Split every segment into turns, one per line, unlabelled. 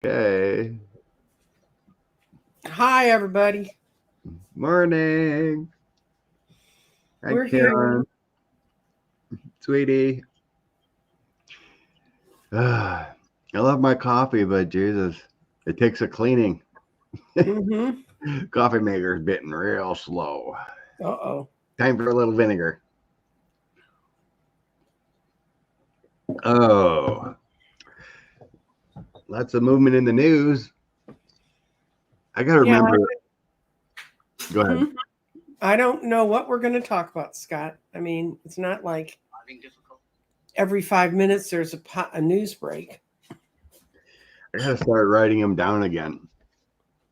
Okay.
Hi, everybody.
Morning. Hi,
We're here.
Karen. Sweetie. I love my coffee, but Jesus, it takes a cleaning.
Mm-hmm.
Coffee maker's getting real slow.
Uh-oh.
Time for a little vinegar. Oh, lots of movement in the news. I got to
Yeah.
remember. Go ahead.
Hmm. I don't know what we're going to talk about, Scott. I mean, it's not like every 5 minutes there's a news break.
I got to start writing them down again.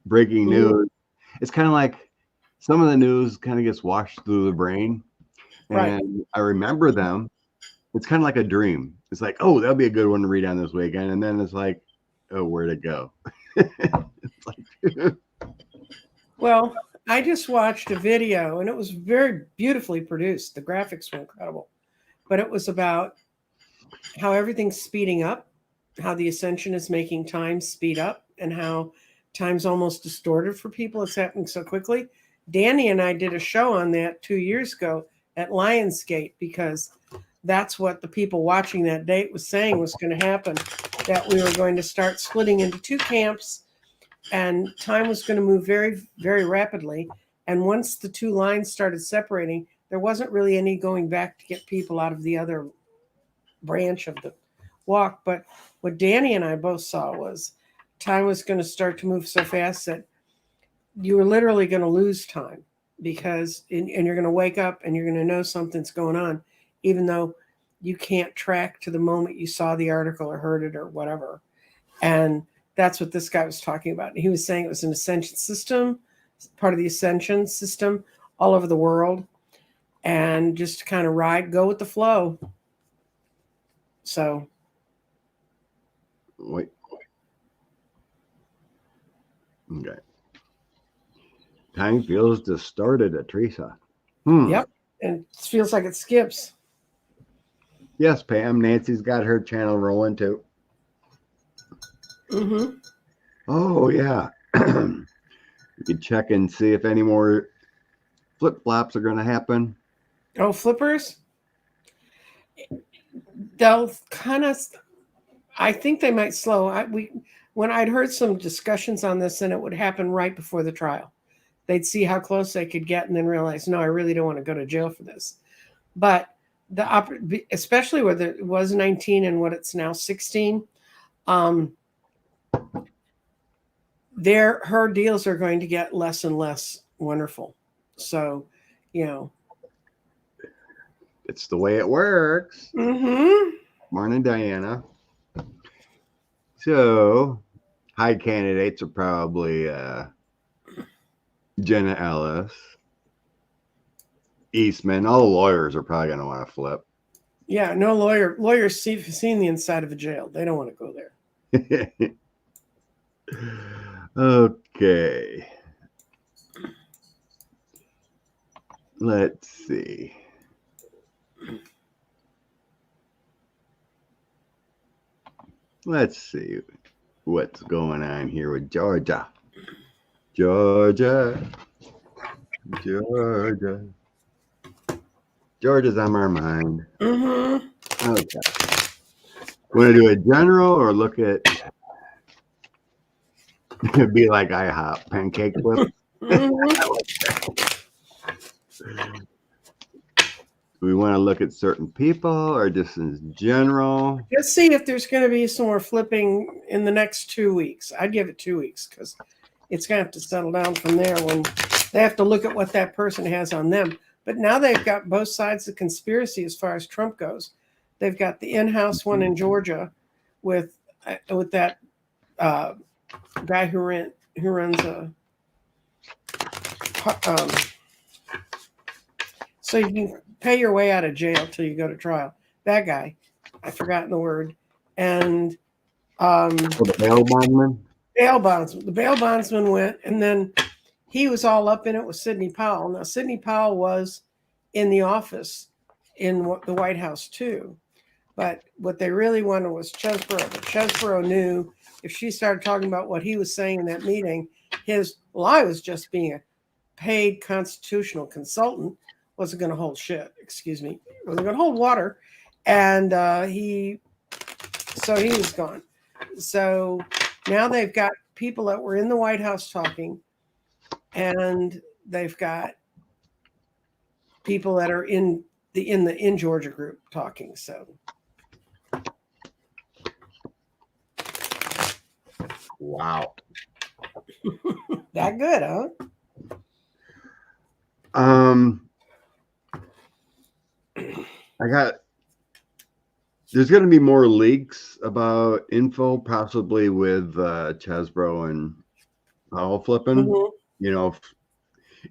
Breaking
Mhm.
news. It's kind of like some of the news kind of gets washed through the brain,
Right.
and I remember them. It's kind of like a dream. It's like, oh, that'll be a good one to read on this weekend, and then it's like, oh, where'd it go? It's like,
Well, I just watched a video and it was very beautifully produced. The graphics were incredible. But it was about how everything's speeding up, how the ascension is making time speed up, and how time's almost distorted for people. It's happening so quickly. Danny and I did a show on that 2 years ago at Lionsgate because that's what the people watching that date was saying was going to happen, that we were going to start splitting into two camps and time was going to move very, very rapidly. And once the two lines started separating, there wasn't really any going back to get people out of the other branch of the walk. But what Danny and I both saw was time was going to start to move so fast that you were literally going to lose time because, and you're going to wake up and you're going to know something's going on, even though you can't track to the moment you saw the article or heard it or whatever. And that's what this guy was talking about. He was saying it was an ascension system, part of the ascension system all over the world, and just kind of go with the flow. So,
wait, okay. Time feels distorted, Teresa. Hmm.
yep. And it feels like it skips.
Yes, Pam. Nancy's got her channel rolling too.
Mm-hmm.
Oh yeah. You can check and see if any more flip flops are going to happen.
Oh, flippers? They'll kind of, I think they might slow. When I'd heard some discussions on this, and it would happen right before the trial. They'd see how close they could get and then realize, no, I really don't want to go to jail for this. But especially where it was 19 and what it's now 16, um, her deals are going to get less and less wonderful. So, you know.
It's the way it works.
Mm-hmm.
Morning, Diana. So, high candidates are probably Jenna Ellis, Eastman. All the lawyers are probably going to want to flip.
Yeah, no lawyers seen the inside of a jail. They don't want to go there.
Okay. Let's see. Let's see what's going on here with Georgia. Georgia. Georgia. Georgia's on our mind.
Mm-hmm.
Okay. Want to do a general or look at be like IHOP pancake flip?
Mm-hmm.
We want to look at certain people or just in general?
Let's see if there's going to be some more flipping in the next 2 weeks. I'd give it 2 weeks because it's going to have to settle down from there when they have to look at what that person has on them. But now they've got both sides of the conspiracy as far as Trump goes. They've got the in-house one in Georgia with that uh, guy who runs a um, so you can pay your way out of jail till you go to trial. That guy, I've forgotten the word, and
Oh, the bail bondman?
bail bondsman. The bail bondsman went, and then he was all up in it with Sidney Powell. Now, Sidney Powell was in the office in the White House too, but what they really wanted was Chesborough. But Chesborough knew if she started talking about what he was saying in that meeting, I was just being a paid constitutional consultant, wasn't going to hold shit, excuse me, wasn't going to hold water. And he was gone. So now they've got people that were in the White House talking, and they've got people that are in Georgia group talking. So
wow.
That good, huh?
There's going to be more leaks about info, possibly with Chesbro and Powell flipping.
Mhm.
You know,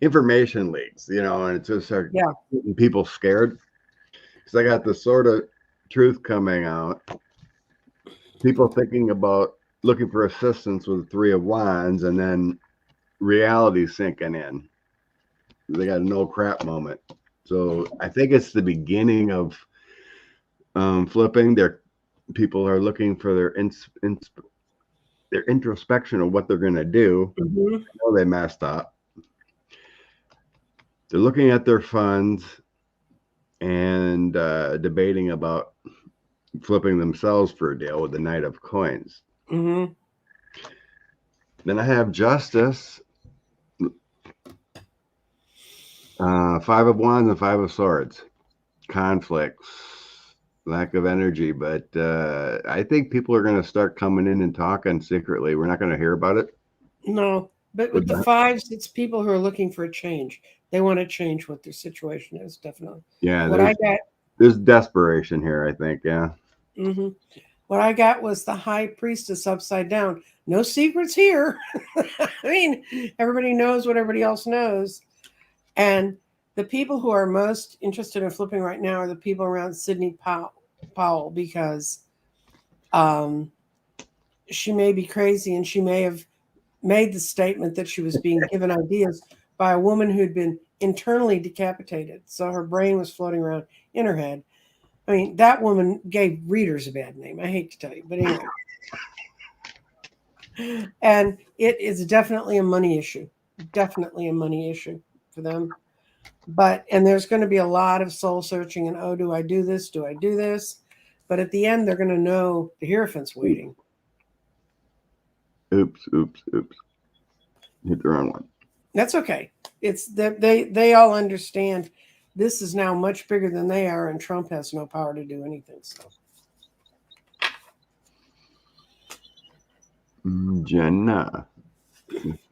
information leaks. You know, and it's just start
Yeah.
getting people scared. Because I got the sort of truth coming out. People thinking about looking for assistance with the Three of Wands, and then reality sinking in. They got a no crap moment. So I think it's the beginning of flipping. People are looking for their introspection of what they're going to do.
Mhm.
I know they messed up. They're looking at their funds and debating about flipping themselves for a deal with the Knight of Coins.
Mhm.
Then I have Justice, Five of Wands and Five of Swords. Conflicts, lack of energy, but I think people are going to start coming in and talking secretly. We're not going to hear about it.
No, but with the fives, it's people who are looking for a change. They want to change what their situation is, definitely.
Yeah,
What I got,
there's desperation here, I think. Yeah.
mhm. What I got was the High Priestess upside down. No secrets here. I mean, everybody knows what everybody else knows. And the people who are most interested in flipping right now are the people around Sidney Powell, because she may be crazy, and she may have made the statement that she was being given ideas by a woman who'd been internally decapitated. So her brain was floating around in her head. I mean, that woman gave readers a bad name. I hate to tell you, but anyway. And it is definitely a money issue. Definitely a money issue for them. And there's going to be a lot of soul searching and, oh, do I do this? Do I do this? But at the end, they're going to know the Hierophant's waiting.
Oops. Hit the wrong one.
That's okay. It's that they all understand this is now much bigger than they are, and Trump has no power to do anything. So,
Jenna,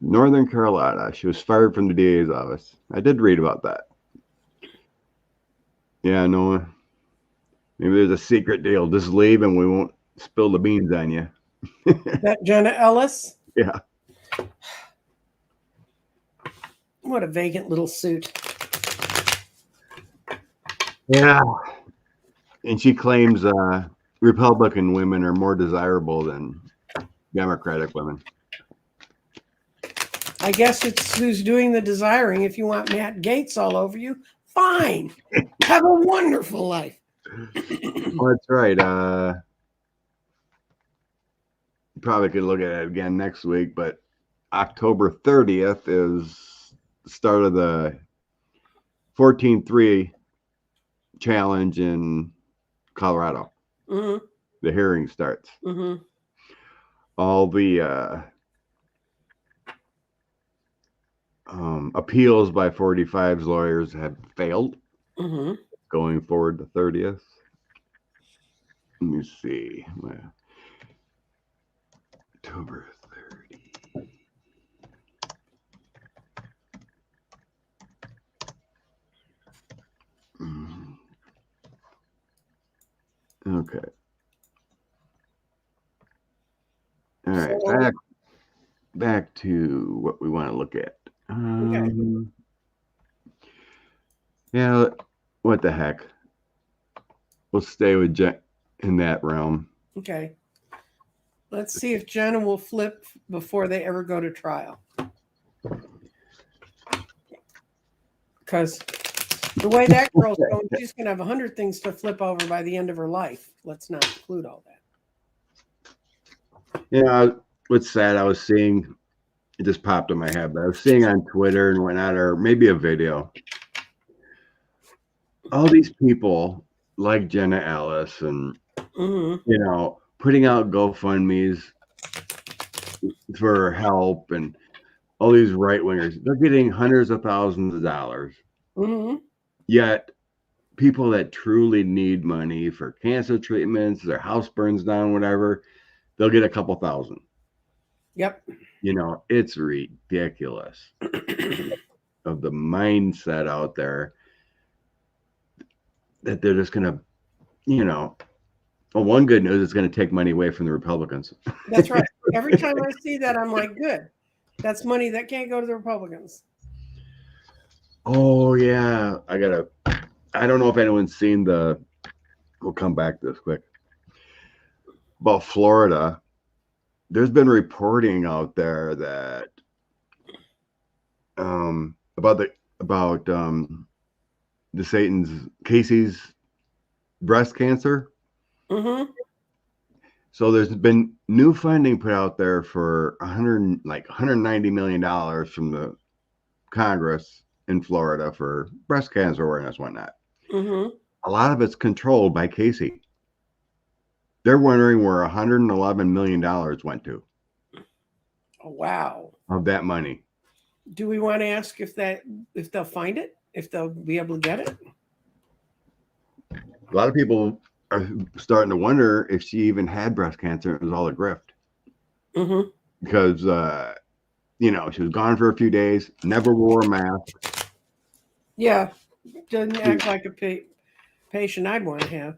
Northern Carolina. She was fired from the DA's office. I did read about that. Yeah, no. Maybe there's a secret deal. Just leave and we won't spill the beans on you.
that Jenna Ellis?
Yeah.
What a vacant little suit.
Yeah. And she claims Republican women are more desirable than Democratic women.
I guess it's who's doing the desiring. If you want Matt Gaetz all over you, fine. Have a wonderful life.
Well, that's right. Probably could look at it again next week, but October 30th is the start of the 14-3 challenge in Colorado.
Mm-hmm.
The hearing starts.
Mm-hmm.
All the appeals by 45's lawyers have failed.
Mm-hmm.
Going forward the 30th. Let me see. October 30. Okay. All right.
So,
back to what we want to look at.
okay.
Yeah, what the heck? We'll stay with Jen in that realm.
Okay. Let's see if Jenna will flip before they ever go to trial. Because the way that girl's going, she's going to have 100 things to flip over by the end of her life. Let's not include all that.
You know, what's sad, I was seeing, it just popped in my head, but I was seeing on Twitter and whatnot, or maybe a video, all these people like Jenna Ellis and,
Hmm.
you know, putting out GoFundMe's for help, and all these right wingers, they're getting hundreds of thousands of dollars.
Hmm.
Yet people that truly need money for cancer treatments, their house burns down, whatever, they'll get a couple thousand.
Yep.
You know, it's ridiculous of the mindset out there that they're just going to, you know, well, one good news is going to take money away from the Republicans.
That's right. Every time I see that, I'm like, good. That's money that can't go to the Republicans.
Oh, yeah. I don't know if anyone's seen we'll come back this quick. About Florida, there's been reporting out there that about Casey's breast cancer.
Hmm.
So there's been new funding put out there for $190 million from the Congress in Florida for breast cancer awareness, whatnot.
Hmm.
A lot of it's controlled by Casey. They're wondering where $111 million went to.
Oh, wow.
Of that money.
Do we want to ask if they'll find it, if they'll be able to get it?
A lot of people are starting to wonder if she even had breast cancer. It was all a grift.
Mm-hmm.
Because, you know, she was gone for a few days, never wore a mask.
Yeah. Doesn't act like a patient I'd want to have.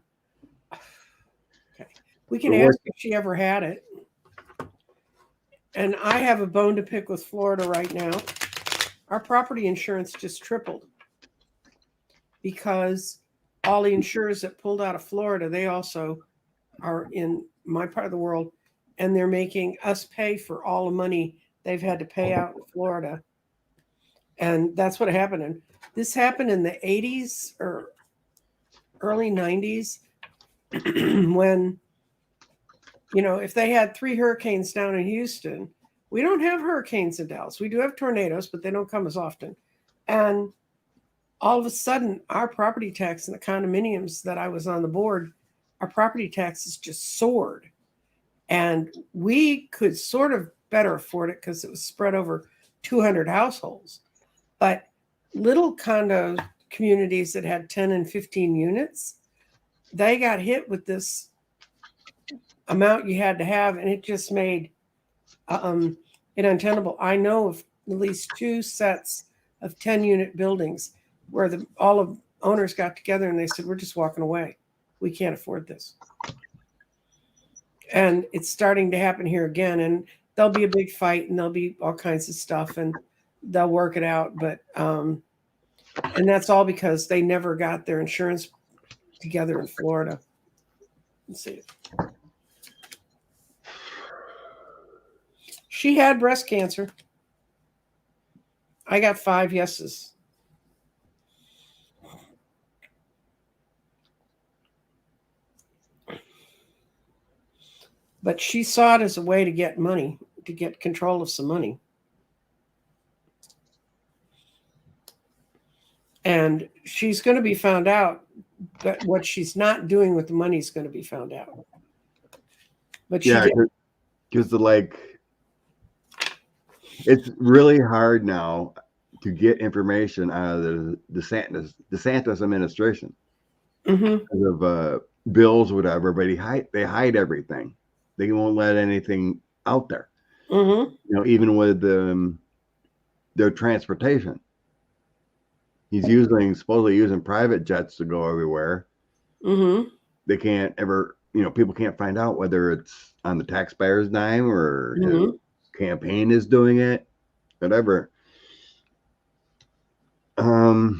Okay. We can ask if she ever had it. And I have a bone to pick with Florida right now. Our property insurance just tripled because all the insurers that pulled out of Florida, they also are in my part of the world, and they're making us pay for all the money they've had to pay out in Florida. And that's what happened. And this happened in the 80s or early 90s when, you know, if they had 3 hurricanes down in Houston, we don't have hurricanes in Dallas. We do have tornadoes, but they don't come as often. And all of a sudden, our property tax in the condominiums that I was on the board, our property taxes just soared. And we could sort of better afford it because it was spread over 200 households. But little condo communities that had 10 and 15 units, they got hit with this amount you had to have, and it just made it untenable. I know of at least 2 sets of 10-unit buildings where all of owners got together and they said, we're just walking away. We can't afford this. And it's starting to happen here again. And there'll be a big fight and there'll be all kinds of stuff and they'll work it out. But, and that's all because they never got their insurance together in Florida. Let's see. She had breast cancer. I got 5 yeses. But she saw it as a way to get money, to get control of some money. And she's going to be found out, but what she's not doing with the money is going to be found out. But she did.
Because it's really hard now to get information out of the DeSantis administration.
Mm-hmm.
Because of bills, whatever, but they hide everything. They won't let anything out there.
Mm-hmm.
You know, even with their transportation. He's supposedly using private jets to go everywhere.
Mm-hmm.
They can't ever, you know, people can't find out whether it's on the taxpayer's dime or his campaign is doing it, whatever. Yeah,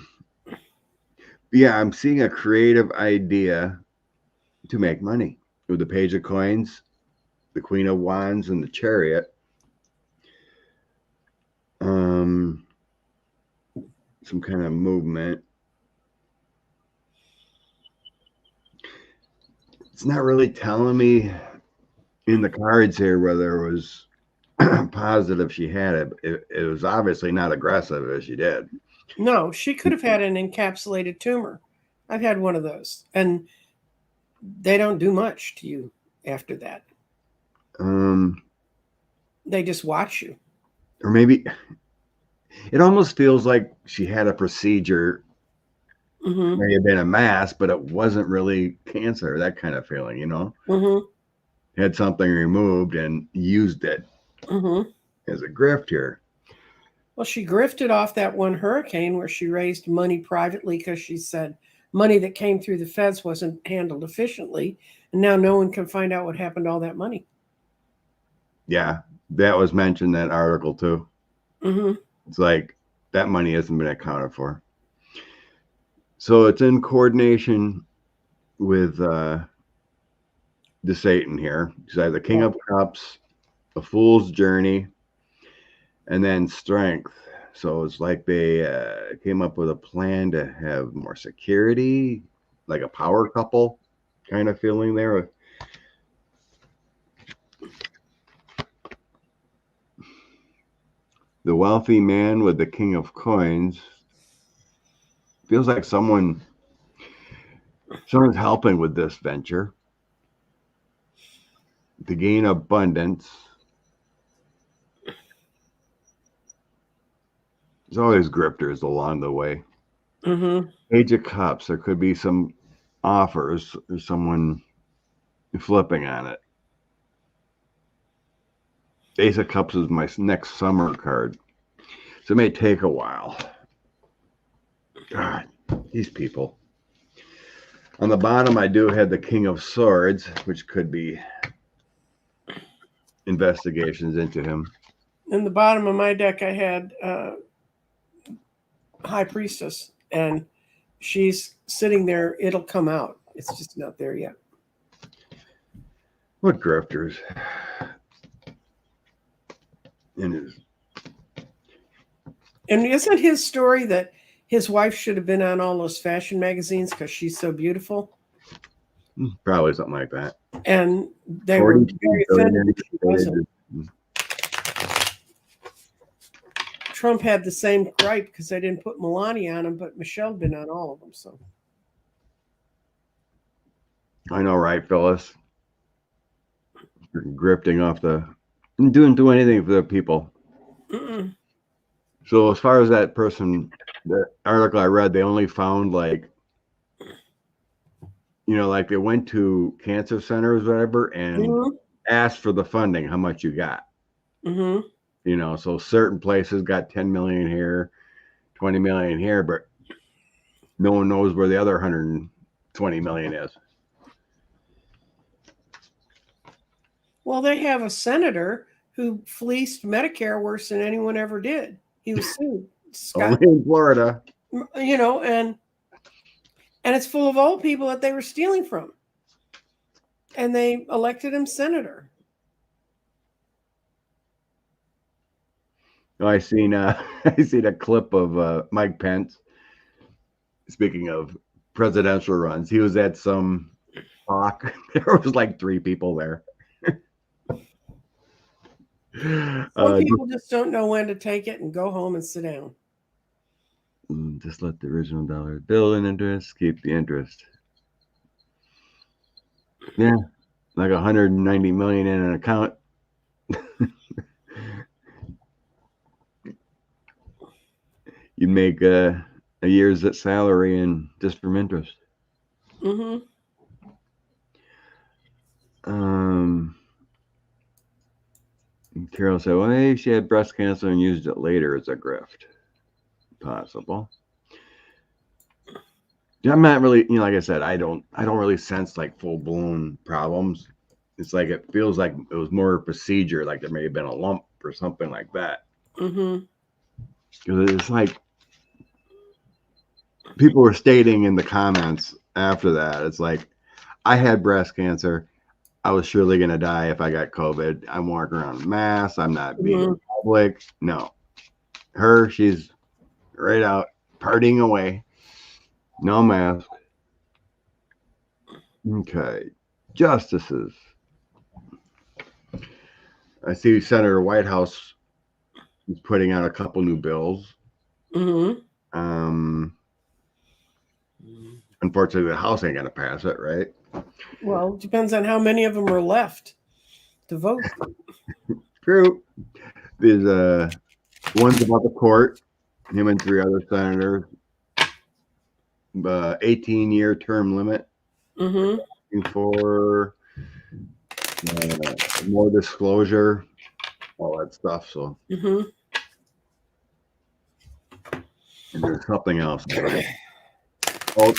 I'm seeing a creative idea to make money with the Page of Coins, the Queen of Wands, and the Chariot. Some kind of movement. It's not really telling me in the cards here whether it was positive she had it. It was obviously not aggressive as she did.
No, she could have had an encapsulated tumor. I've had one of those, and they don't do much to you after that. They just watch you.
Or maybe it almost feels like she had a procedure.
Mm-hmm.
May have been a mass, but it wasn't really cancer. That kind of feeling, you know.
Mm-hmm.
Had something removed and used it
Mm-hmm.
as a grift here.
Well, she grifted off that one hurricane where she raised money privately because she said money that came through the feds wasn't handled efficiently, and now no one can find out what happened to all that money.
Yeah, that was mentioned in that article too.
Mm-hmm.
It's like that money hasn't been accounted for. So it's in coordination with the Satan here. So I have the King of Cups, a Fool's Journey, and then Strength. So it's like they came up with a plan to have more security, like a power couple kind of feeling there. The wealthy man with the King of Coins feels like someone's helping with this venture to gain abundance. There's always grifters along the way.
Mm-hmm.
Page of Cups, there could be some offers or someone flipping on it. Ace of Cups is my next summer card. So it may take a while. God, these people. On the bottom, I do have the King of Swords, which could be investigations into him.
In the bottom of my deck, I had High Priestess, and she's sitting there. It'll come out. It's just not there yet.
What grifters?
And isn't his story that his wife should have been on all those fashion magazines because she's so beautiful?
Probably something like that.
And they were very offended that she wasn't. Trump had the same gripe because they didn't put Melania on him, but Michelle had been on all of them. So
I know, right, Phyllis? You're grifting off didn't do anything for the people.
Mm-mm.
So as far as that person, the article I read, they only found like they went to cancer centers or whatever and asked for the funding, how much you got.
Mm-hmm.
So certain places got 10 million here, 20 million here, but no one knows where the other 120 million is.
Well, they have a senator who fleeced Medicare worse than anyone ever did. He was sued.
Only in Florida.
And it's full of old people that they were stealing from. And they elected him senator.
I seen a clip of Mike Pence. Speaking of presidential runs, he was at some talk. There was like 3 people there.
Some people just don't know when to take it and go home and sit down.
Just let the original dollar build in interest, keep the interest. Yeah, like 190 million in an account. You'd make a year's salary and just from interest.
Mm-hmm.
Carol said, well, maybe she had breast cancer and used it later as a grift. Possible. I'm not really, like I said, I don't really sense like full-blown problems. It's like it feels like it was more procedure, like there may have been a lump or something like that.
Mm-hmm.
It's like people were stating in the comments after that, it's like, I had breast cancer. I was surely going to die if I got COVID. I'm walking around in masks. I'm not being in public. No. She's right out partying away. No mask. Okay. Justices. I see Senator Whitehouse is putting out a couple new bills.
Mm-hmm.
Unfortunately, the House ain't gonna pass it, right?
Well, it depends on how many of them are left to vote.
True. There's one's about the court. Him and 3 other senators. 18-year term limit.
Mm-hmm.
For more disclosure, all that stuff. So,
Mm-hmm.
and there's something else. All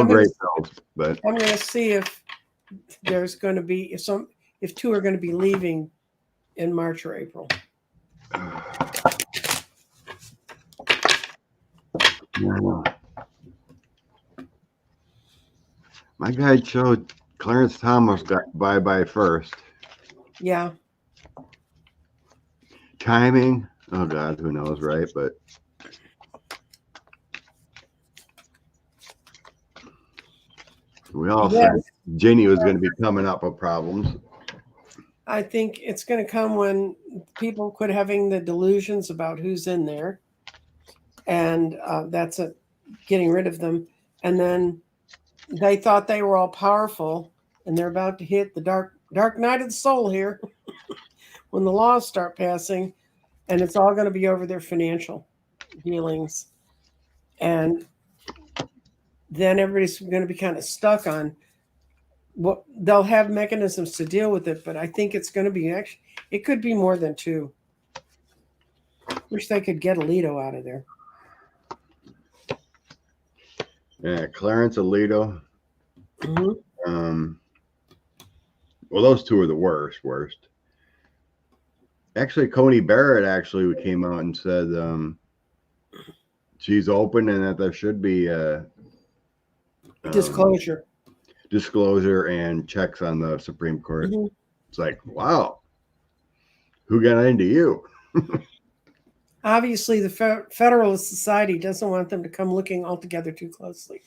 I'm
great bills, but
I'm going to see if there's going to be if 2 are going to be leaving in March or April.
My guy showed Clarence Thomas got bye first.
Yeah.
Timing, oh God, who knows, right? But we all said Ginny was going to be coming up with problems.
I think it's going to come when people quit having the delusions about who's in there, and that's getting rid of them. And then they thought they were all powerful, and they're about to hit the dark night of the soul here when the laws start passing, and it's all going to be over their financial dealings. And then everybody's going to be kind of stuck on what they'll have mechanisms to deal with it, but I think it's going to be it could be more than 2. Wish they could get Alito out of there.
Yeah, Clarence, Alito.
Mm-hmm.
Well, those 2 are the worst. Actually, Coney Barrett came out and said she's open and that there should be disclosure and checks on the Supreme Court. Mm-hmm. It's like, wow, who got into you?
Obviously, the Federalist Society doesn't want them to come looking altogether too closely.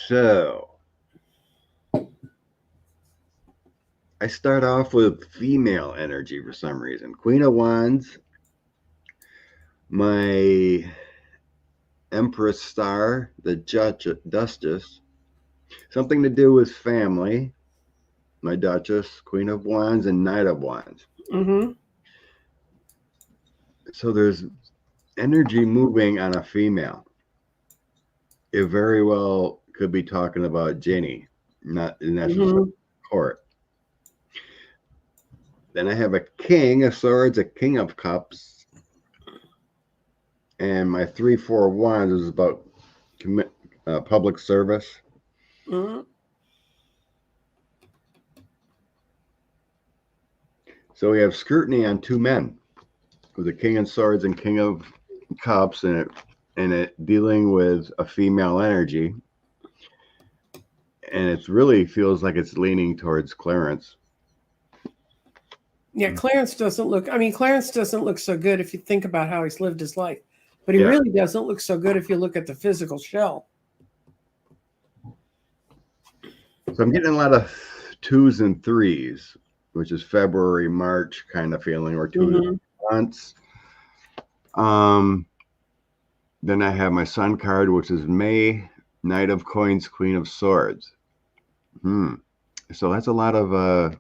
So, I start off with female energy for some reason. Queen of Wands, my Empress star, the Duchess, something to do with family. My Duchess, Queen of Wands, and Knight of Wands.
Mm-hmm.
So there's energy moving on a female. It very well could be talking about Ginny, not necessarily court. Then I have a King of Swords, a King of Cups, and my 3-4 Wands is about public service.
Mm-hmm.
So we have scrutiny on 2 men, with the King of Swords and King of Cups, and it dealing with a female energy, and it really feels like it's leaning towards Clarence.
Yeah, Clarence doesn't look so good if you think about how he's lived his life, but he really doesn't look so good if you look at the physical shell.
So I'm getting a lot of 2s and 3s, which is February, March kind of feeling, or 2 months. Then I have my Sun card, which is May, Knight of Coins, Queen of Swords. So that's a lot of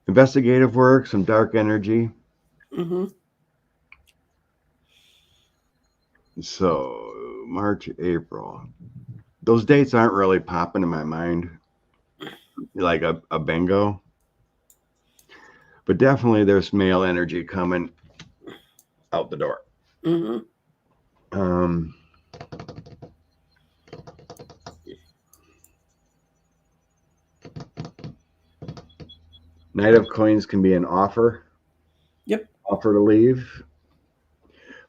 investigative work, some dark energy.
Mm-hmm.
So March, April. Those dates aren't really popping in my mind like a bingo. But definitely there's male energy coming out the door.
Mm-hmm.
Knight of Coins can be an offer.
Yep.
Offer to leave.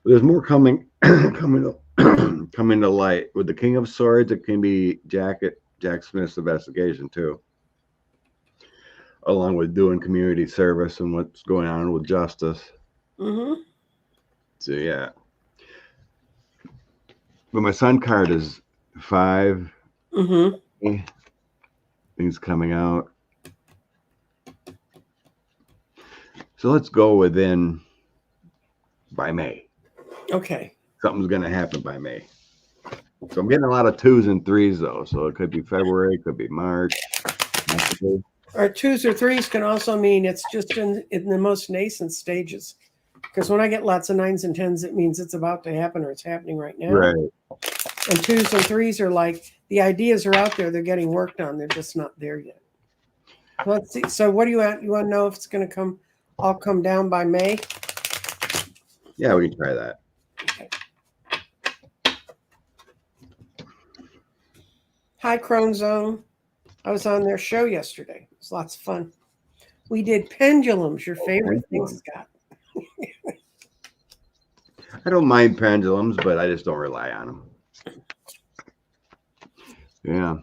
There's more coming to light. With the King of Swords, it can be Jack Smith's investigation too, along with doing community service and what's going on with justice.
Mm-hmm.
So yeah. But my Sun card is 5.
Mm-hmm.
Things coming out. So let's go within by May.
Okay.
Something's going to happen by May. So I'm getting a lot of 2s and 3s though. So it could be February, it could be March.
Or 2s or 3s can also mean it's just in the most nascent stages. Because when I get lots of 9s and 10s, it means it's about to happen or it's happening right now.
Right.
And 2s and 3s are like the ideas are out there, they're getting worked on, they're just not there yet. Let's see. So what do you want? You want to know if it's going to all come down by May?
Yeah, we can try that.
Okay. Hi, Crone Zone. I was on their show yesterday. It was lots of fun. We did pendulums, your favorite thing, Scott.
I don't mind pendulums, but I just don't rely on them. Yeah.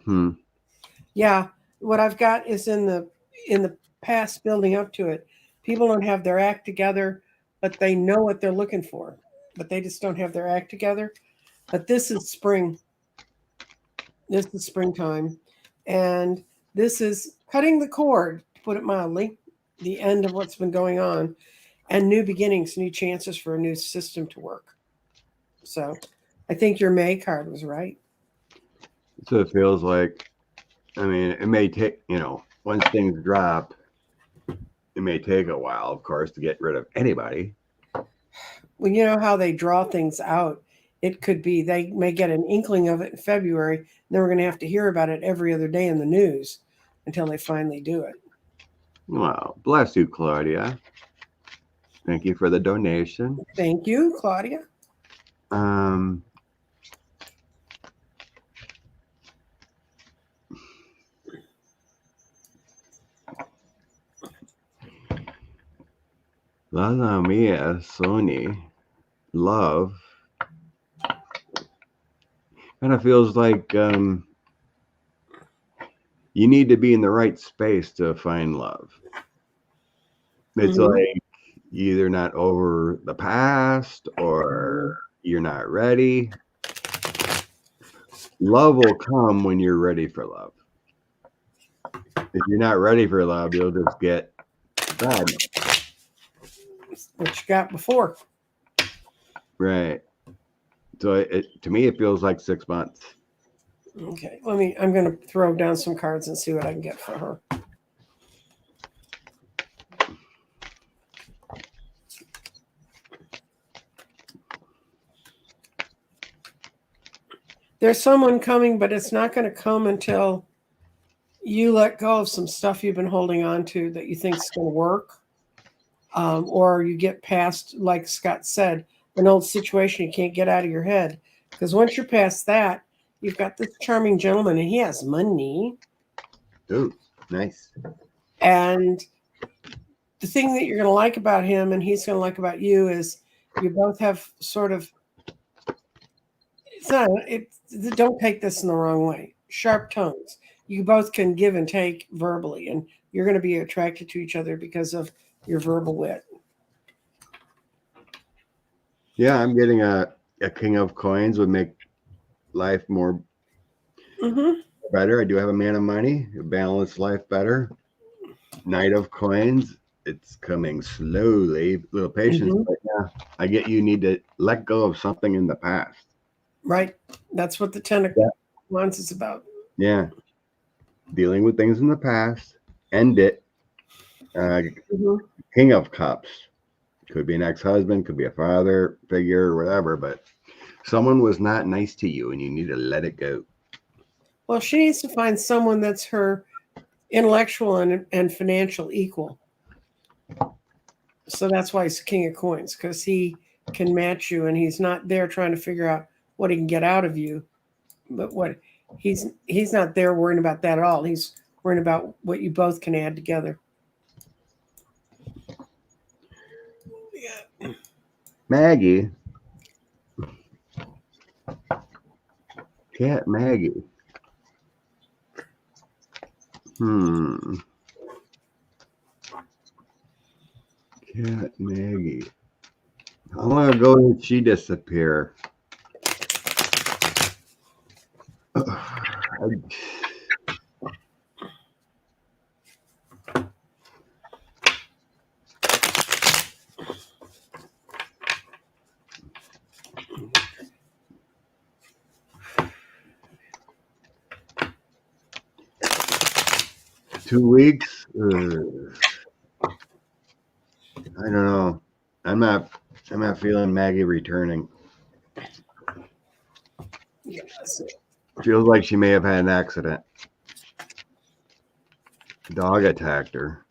Yeah. What I've got is in the past building up to it. People don't have their act together, but they know what they're looking for. But they just don't have their act together. But this is spring. This is springtime. And this is cutting the cord, to put it mildly, the end of what's been going on, and new beginnings, new chances for a new system to work. So I think your May card was right.
So it feels like, I mean, it may take, once things drop, it may take a while, of course, to get rid of anybody.
Well, you know how they draw things out. It could be they may get an inkling of it in February, and then we're going to have to hear about it every other day in the news until they finally do it.
Well, bless you, Claudia. Thank you for the donation.
Thank you, Claudia.
Lala Mia, Sony, love. Kind of feels like you need to be in the right space to find love. It's like either not over the past or you're not ready. Love will come when you're ready for love. If you're not ready for love, you'll just get bad.
What you got before.
Right. So to me, it feels like 6 months.
Okay. I'm going to throw down some cards and see what I can get for her. There's someone coming, but it's not going to come until you let go of some stuff you've been holding on to that you think is going to work. Or you get past, like Scott said, an old situation you can't get out of your head. Because once you're past that, you've got this charming gentleman, and he has money.
Ooh, nice.
And the thing that you're going to like about him and he's going to like about you is you both have sort of, don't take this in the wrong way, sharp tongues. You both can give and take verbally, and you're going to be attracted to each other because of your verbal wit.
Yeah, I'm getting a king of coins would make life more better. I do have a man of money, balance life better. Knight of coins, it's coming slowly, a little patience. But yeah, I get you need to let go of something in the past.
Right. That's what the 10 of Wands is about.
Yeah. Dealing with things in the past, end it. King of Cups. Could be an ex-husband, could be a father figure or whatever, but someone was not nice to you and you need to let it go.
Well, she needs to find someone that's her intellectual and financial equal. So that's why he's King of Coins, because he can match you and he's not there trying to figure out what he can get out of you. But what he's not there worrying about that at all. He's worrying about what you both can add together. Yeah.
Maggie. Cat Maggie. Cat Maggie. How long ago did she disappear? 2 weeks. I don't know. I'm not feeling Maggie returning.
Yes.
Feels like she may have had an accident. Dog attacked her.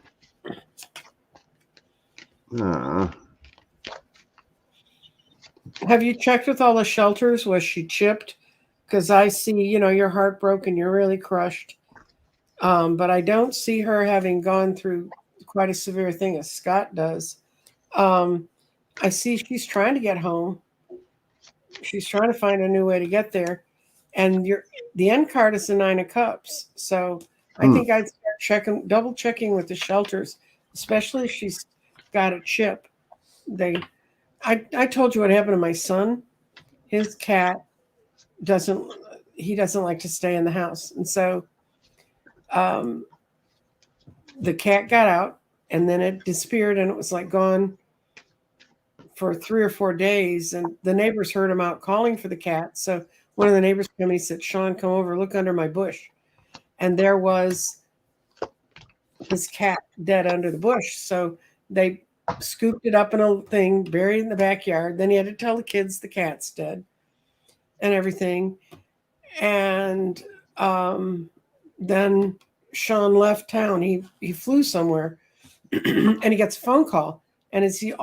Have you checked with all the shelters? Was she chipped? Because I see, you're heartbroken, you're really crushed. But I don't see her having gone through quite a severe thing as Scott does. I see she's trying to get home. She's trying to find a new way to get there. And the end card is the 9 of Cups. So I think I'd start double checking with the shelters, especially if she's got a chip. I told you what happened to my son. His cat doesn't like to stay in the house. And so the cat got out and then it disappeared and it was like gone for 3 or 4 days. And the neighbors heard him out calling for the cat. So one of the neighbors came and he said, Sean, come over, look under my bush. And there was his cat dead under the bush. So they scooped it up in a thing, buried it in the backyard. Then he had to tell the kids the cat's dead and everything. And then Sean left town. He flew somewhere and he gets a phone call. And it's the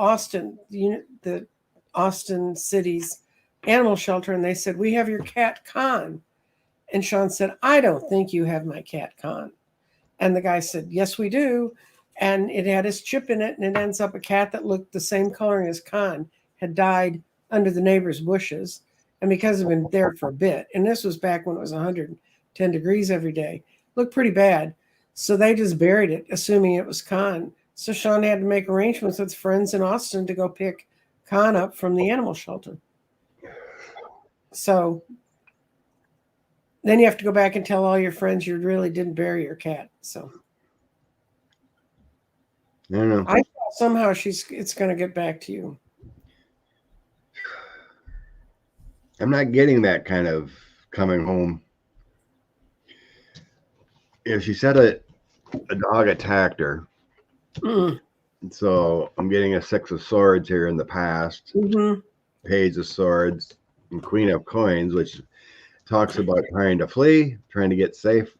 Austin city's animal shelter. And they said, we have your cat Con. And Sean said, I don't think you have my cat Con. And the guy said, yes, we do. And it had his chip in it. And it ends up a cat that looked the same coloring as Con had died under the neighbor's bushes. And because it had been there for a bit, and this was back when it was 110 degrees every day, looked pretty bad. So they just buried it, assuming it was Con. So Sean had to make arrangements with friends in Austin to go pick Con up from the animal shelter. So then you have to go back and tell all your friends you really didn't bury your cat. So
I don't know.
I thought somehow it's going to get back to you.
I'm not getting that kind of coming home. If she said a dog attacked her. So I'm getting a 6 of Swords here in the past, Page of Swords, and Queen of Coins, which talks about trying to flee, trying to get safe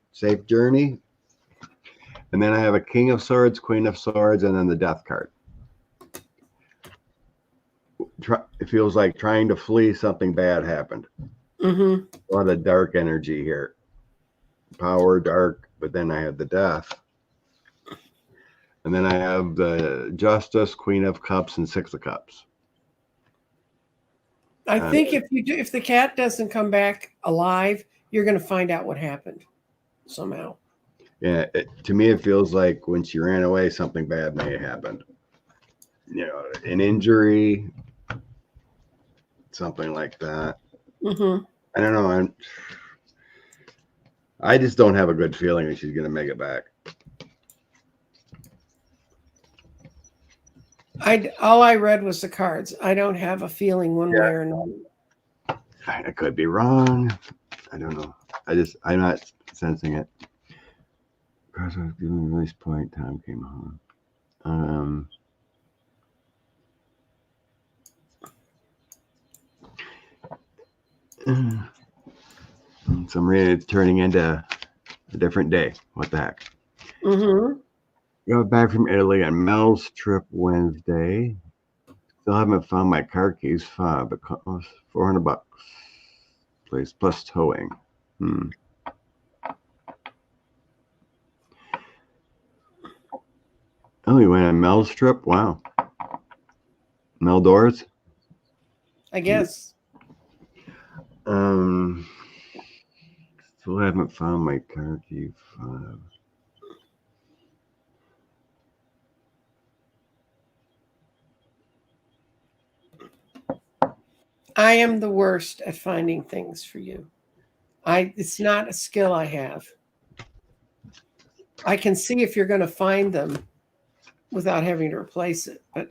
journey. And then I have a King of Swords, Queen of Swords, and then the Death card. It feels like trying to flee, something bad happened. A lot of dark energy here. Power, dark, but then I have the Death. And then I have the Justice, Queen of Cups, and 6 of Cups.
I think if the cat doesn't come back alive, you're going to find out what happened somehow.
Yeah, to me, it feels like when she ran away, something bad may have happened. An injury, something like that. I don't know. I just don't have a good feeling that she's going to make it back.
All I read was the cards. I don't have a feeling one way or another.
I could be wrong. I don't know. I'm not sensing it. Because I was given a release point, Tom came home. So I'm ready. It's turning into a different day. What the heck? Got back from Italy on Mel's trip Wednesday. Still haven't found my car keys. But cost $400. Place plus towing. Oh, you went on Mel's trip? Wow. Mel Doors?
I guess.
Still haven't found my car key fob.
I am the worst at finding things for you. It's not a skill I have. I can see if you're going to find them without having to replace it. But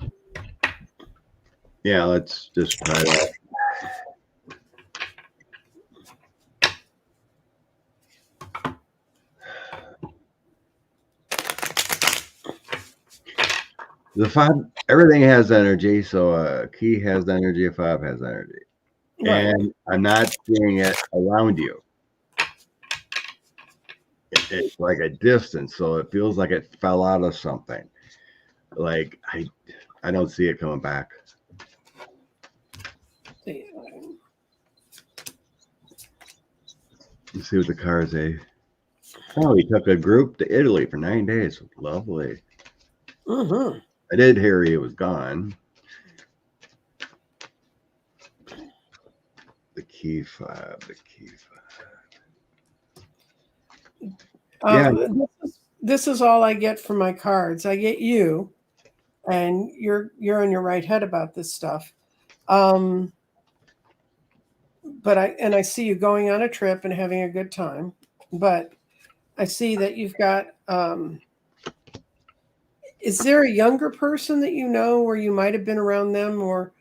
yeah, let's just try that. The fob, everything has energy. So a key has energy, a fob has energy.
Right.
And I'm not seeing it around you. It's like a distance, so it feels like it fell out of something. Like I don't see it coming back. Let's see what the cars say. Oh, he took a group to Italy for 9 days. Lovely.
Mm-hmm.
I did hear he was gone. The key fob. The key fob. Yeah.
This is all I get from my cards. I get you, and you're in your right head about this stuff. But I see you going on a trip and having a good time. But I see that you've got. Is there a younger person that you know where you might have been around them, or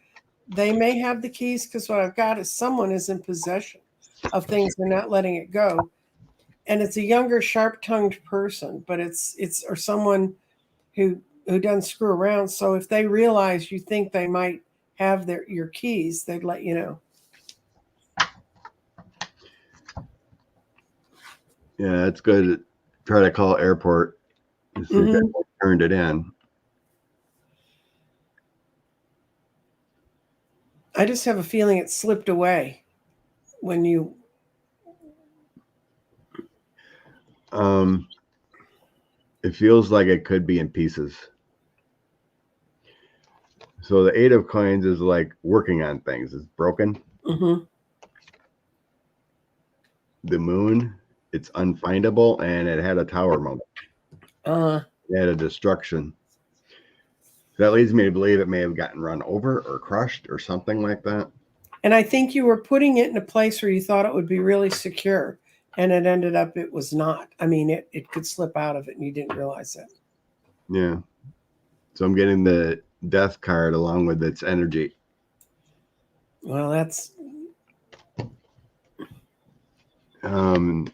they may have the keys? Because what I've got is someone is in possession of things, they're not letting it go, and it's a younger, sharp-tongued person, but it's or someone who doesn't screw around. So if they realize you think they might have your keys, they'd let you know.
Yeah, it's good. Try to call airport and see if they turned it in.
I just have a feeling it slipped away when you.
It feels like it could be in pieces. So the 8 of coins is like working on things. It's broken.
Mm-hmm.
The moon, it's unfindable, and it had a tower moment. It had a destruction. That leads me to believe it may have gotten run over or crushed or something like that.
And I think you were putting it in a place where you thought it would be really secure, and it ended up it was not. I mean, it could slip out of it, and you didn't realize it.
Yeah. So I'm getting the death card along with its energy.
Well, that's.
And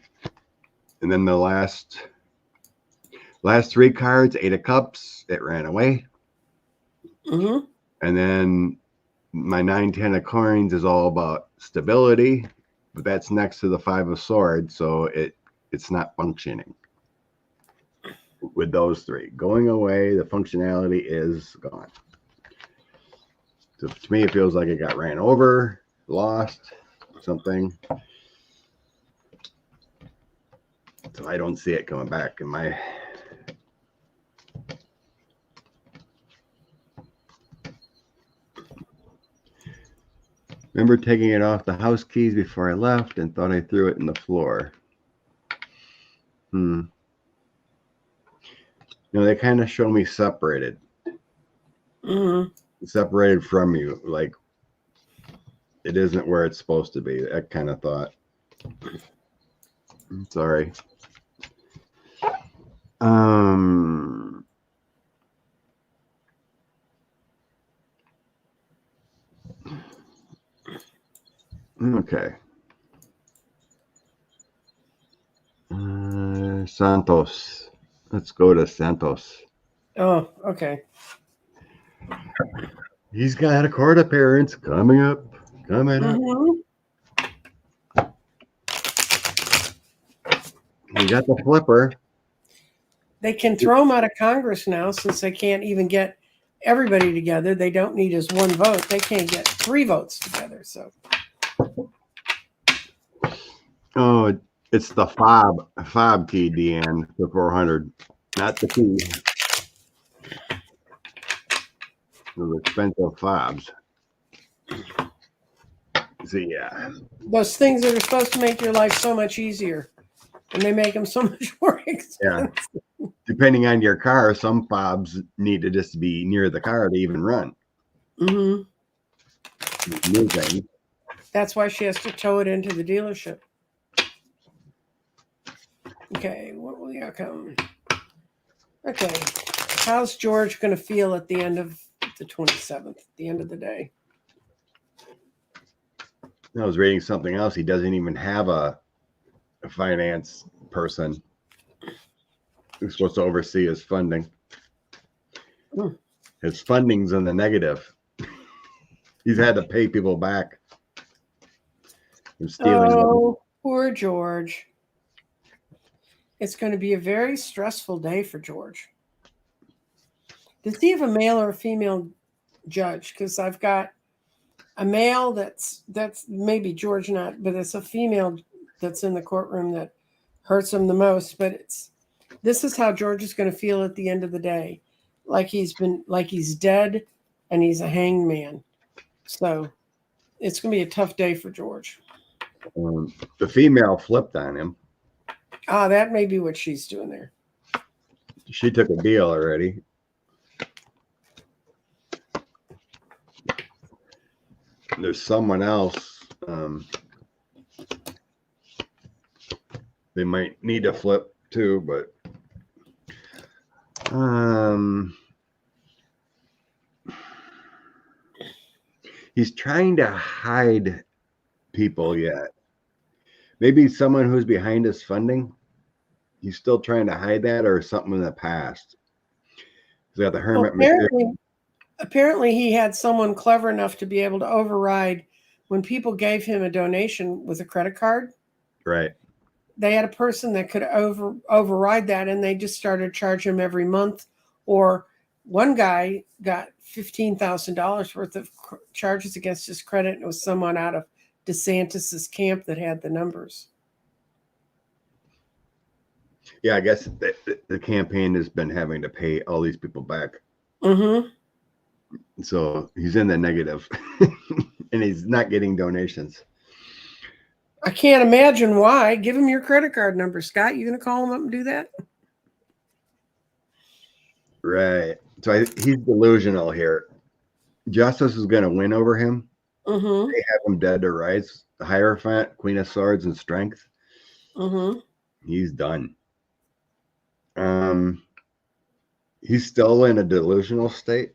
then the last 3 cards, 8 of cups, it ran away.
Mm-hmm.
And then my 9, 10 of coins is all about stability, but that's next to the 5 of swords, so it's not functioning. With those 3 going away, the functionality is gone. So to me, it feels like it got ran over, lost, something. So I don't see it coming back in my. Remember taking it off the house keys before I left and thought I threw it in the floor. You know, they kind of show me separated. Separated from you, like it isn't where it's supposed to be. That kind of thought. I'm sorry. Okay. Santos. Let's go to Santos.
Oh, okay.
He's got a court appearance coming up. We got the flipper.
They can throw him out of Congress now since they can't even get everybody together. They don't need his 1 vote. They can't get 3 votes together. So.
Oh, it's the fob key, Deanne, the 400, not the key. Those expensive fobs. See, yeah.
Those things that are supposed to make your life so much easier, and they make them so much more expensive.
Yeah. Depending on your car, some fobs need to just be near the car to even run.
Mm-hmm.
New thing.
That's why she has to tow it into the dealership. Okay, what will the outcome? Okay, how's George going to feel at the end of the 27th, at the end of the day?
I was reading something else. He doesn't even have a finance person who's supposed to oversee his funding. His funding's in the negative. He's had to pay people back. Stealing
Oh, poor George. It's going to be a very stressful day for George. Does he have a male or a female judge? Because I've got a male that's maybe George not, but it's a female that's in the courtroom that hurts him the most. But this is how George is going to feel at the end of the day, like he's dead and he's a hanged man. So it's going to be a tough day for George.
The female flipped on him.
Ah, that may be what she's doing there.
She took a deal already. There's someone else. They might need to flip too, but he's trying to hide people yet. Maybe someone who's behind his funding. He's still trying to hide that, or something in the past. He's got the hermit.
Apparently, he had someone clever enough to be able to override when people gave him a donation with a credit card.
Right.
They had a person that could override that, and they just started charging him every month. Or one guy got $15,000 worth of charges against his credit, and it was someone out of DeSantis's camp that had the numbers.
Yeah, I guess the campaign has been having to pay all these people back.
Mm-hmm.
So he's in the negative, and he's not getting donations.
I can't imagine why. Give him your credit card number, Scott. You going to call him up and do that?
Right. So he's delusional here. Justice is going to win over him.
Mm-hmm.
They have him dead to rights. The Hierophant, Queen of Swords, and Strength.
Mm-hmm.
He's done. He's still in a delusional state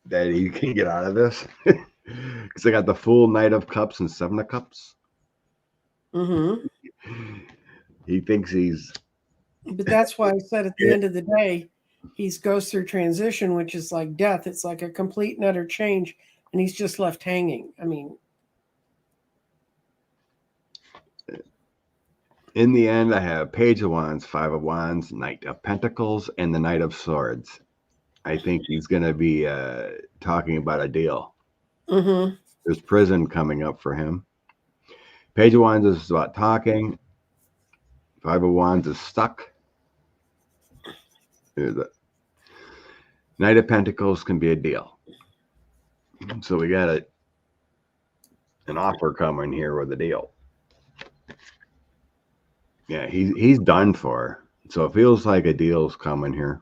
that he can get out of this. Because I got the Fool, Knight of Cups, and Seven of Cups.
Mm-hmm.
He thinks he's...
But that's why I said at the end of the day, he goes through transition, which is like death. It's like a complete and utter change, and he's just left hanging. I mean...
In the end, I have Page of Wands, Five of Wands, Knight of Pentacles, and the Knight of Swords. I think he's going to be talking about a deal.
Mm-hmm.
There's prison coming up for him. Page of Wands is about talking. Five of Wands is stuck. Knight of Pentacles can be a deal. So we got an offer coming here with a deal. Yeah, he's done for. So it feels like a deal's coming here.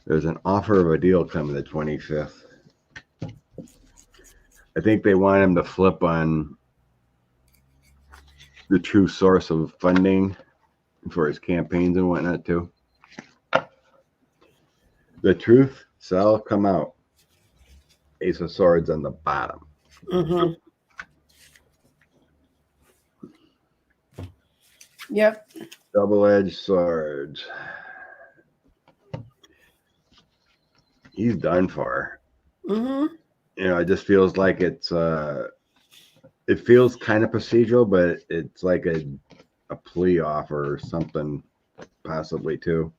There's an offer of a deal coming the 25th. I think they want him to flip on the true source of funding for his campaigns and whatnot too. The truth shall come out. Ace of Swords on the bottom.
Mm-hmm. Yep.
Double-edged swords. He's done for.
Mm-hmm.
You know, it just feels like it feels kind of procedural, but it's like a plea offer or something, possibly too.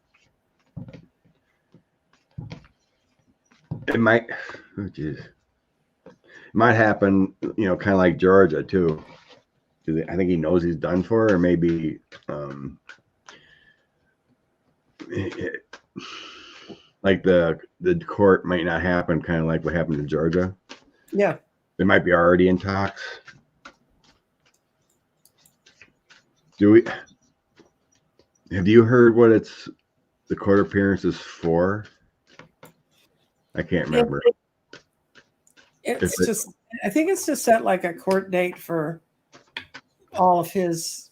It might, oh geez, it might happen, you know, kind of like Georgia too. I think he knows he's done for, or maybe like the court might not happen, kind of like what happened to Georgia.
Yeah,
they might be already in talks. Have you heard what the court appearance is for? I can't remember.
I think it's just set like a court date for all of his,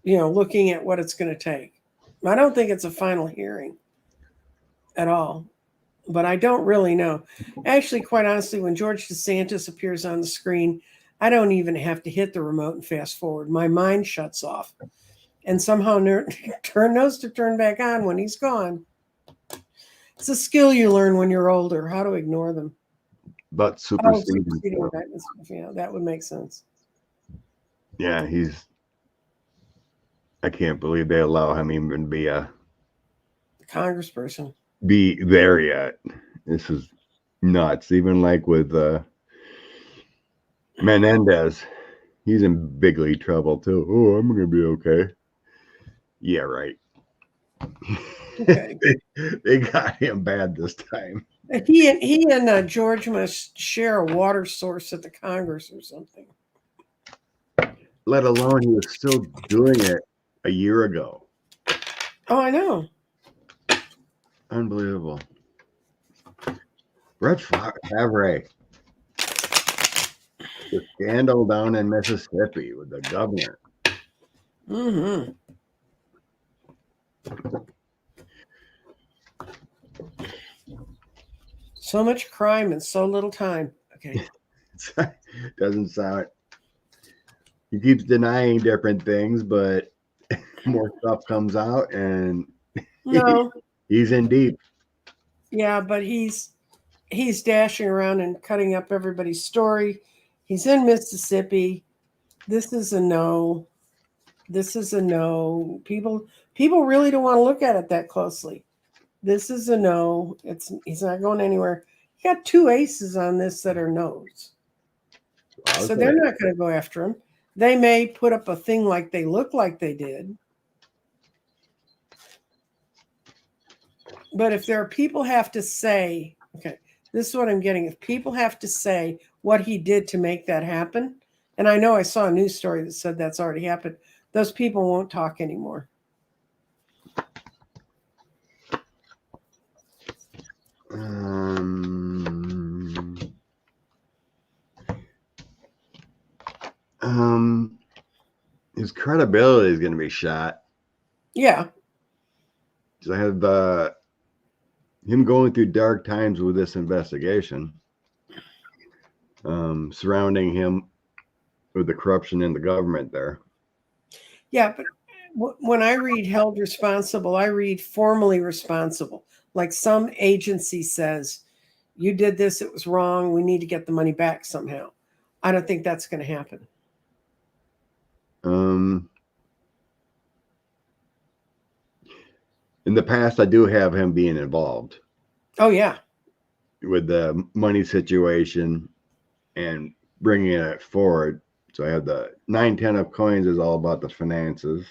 you know, looking at what it's going to take. I don't think it's a final hearing at all, but I don't really know. Actually, quite honestly, when George DeSantis appears on the screen, I don't even have to hit the remote and fast forward. My mind shuts off and somehow knows to turn back on when he's gone. It's a skill you learn when you're older, how to ignore them.
But
Oh,
superseding
superseding
stuff.
indictments. Yeah, that would make sense.
Yeah, I can't believe they allow him even
Congressperson.
be there yet. This is nuts. Even like with Menendez, he's in big league trouble too. Oh, I'm gonna be okay. Yeah, right.
Okay.
They got him bad this time.
He and George must share a water source at the Congress or something.
Let alone he was still doing it a year ago.
Oh, I know.
Unbelievable. Brett Favre. The scandal down in Mississippi with the governor.
Mm-hmm. So much crime in so little time. Okay.
Doesn't sound. He keeps denying different things, but more stuff comes out, and
No.
he's in deep.
Yeah, but he's dashing around and cutting up everybody's story. He's in Mississippi. This is a no. This is a no. People really don't want to look at it that closely. This is a no. He's not going anywhere. He got 2 aces on this that are no's. So they're not going to go after him. They may put up a thing like they look like they did. But if there are people have to say, okay, this is what I'm getting. If people have to say what he did to make that happen, and I know I saw a news story that said that's already happened, those people won't talk anymore.
His credibility is going to be shot.
Yeah.
I have him going through dark times with this investigation, surrounding him with the corruption in the government there.
Yeah, but when I read held responsible, I read formally responsible. Like some agency says, you did this, it was wrong, we need to get the money back somehow. I don't think that's going to happen.
In the past, I do have him being involved.
Oh, yeah.
With the money situation and bringing it forward. So I have the 9-10 of coins is all about the finances.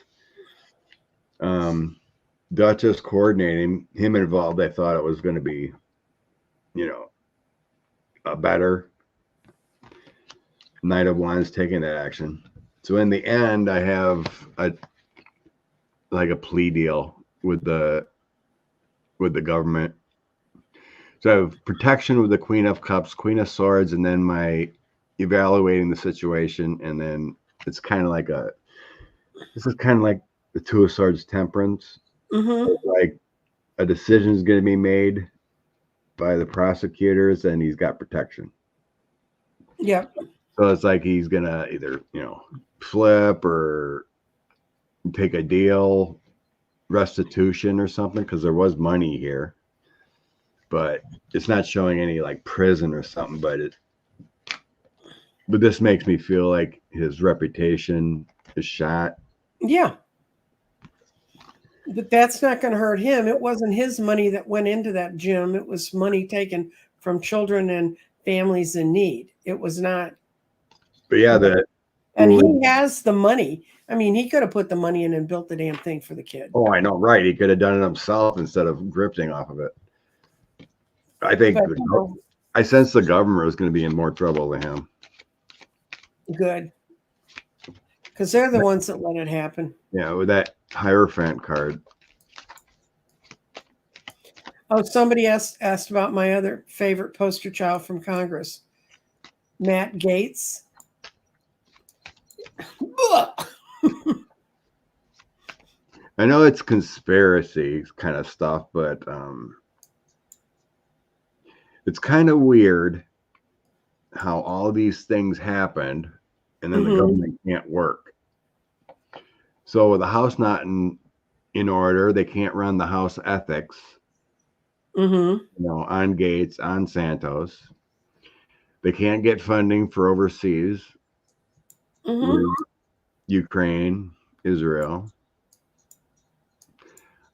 Duchess coordinating, him involved. I thought it was going to be, a better. Knight of Wands taking that action. So in the end, I have a plea deal with the government. So I have protection with the Queen of Cups, Queen of Swords, and then my evaluating the situation, and then it's kind of like the Two of Swords Temperance.
Mm-hmm.
Like a decision is going to be made by the prosecutors, and he's got protection.
Yep.
So it's like he's going to either, flip or take a deal, restitution or something, because there was money here. But it's not showing any like prison or something, but this makes me feel like his reputation is shot.
Yeah. But that's not going to hurt him. It wasn't his money that went into that gym. It was money taken from children and families in need. It was not.
But yeah,
and he has the money. I mean, he could have put the money in and built the damn thing for the kid.
Oh, I know, right? He could have done it himself instead of grifting off of it. I think I sense the government is going to be in more trouble than him.
Good. Because they're the ones that let it happen.
Yeah, with that Hierophant card.
Oh, somebody asked about my other favorite poster child from Congress, Matt Gaetz.
I know it's conspiracy kind of stuff, but it's kind of weird how all these things happened and then the government can't work. So with the House not in order, they can't run the House ethics.
Mm-hmm.
On Gates, on Santos. They can't get funding for overseas
Mm-hmm.
with Ukraine, Israel.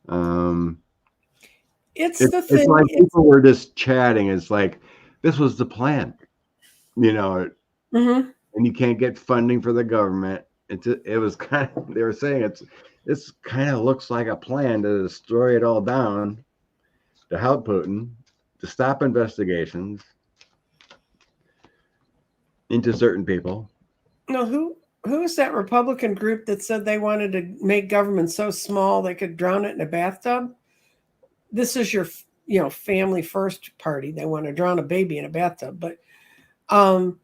Um,
It's the
it's
thing.
like people were just chatting. It's like this was the plan,
Mm-hmm.
and you can't get funding for the government. It was kind of, they were saying this kind of looks like a plan to destroy it all down, to help Putin, to stop investigations into certain people.
No, who is that Republican group that said they wanted to make government so small they could drown it in a bathtub? This is your family first party. They want to drown a baby in a bathtub, but um,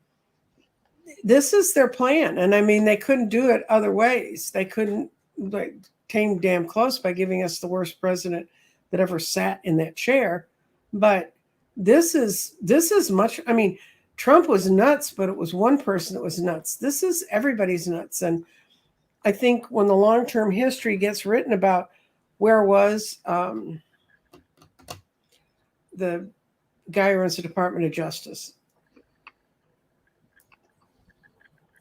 this is their plan. And I mean, they couldn't do it other ways. They couldn't like came damn close by giving us the worst president that ever sat in that chair. But this is much. I mean, Trump was nuts, but it was one person that was nuts. This is everybody's nuts. And I think when the long-term history gets written about where was the guy who runs the Department of Justice,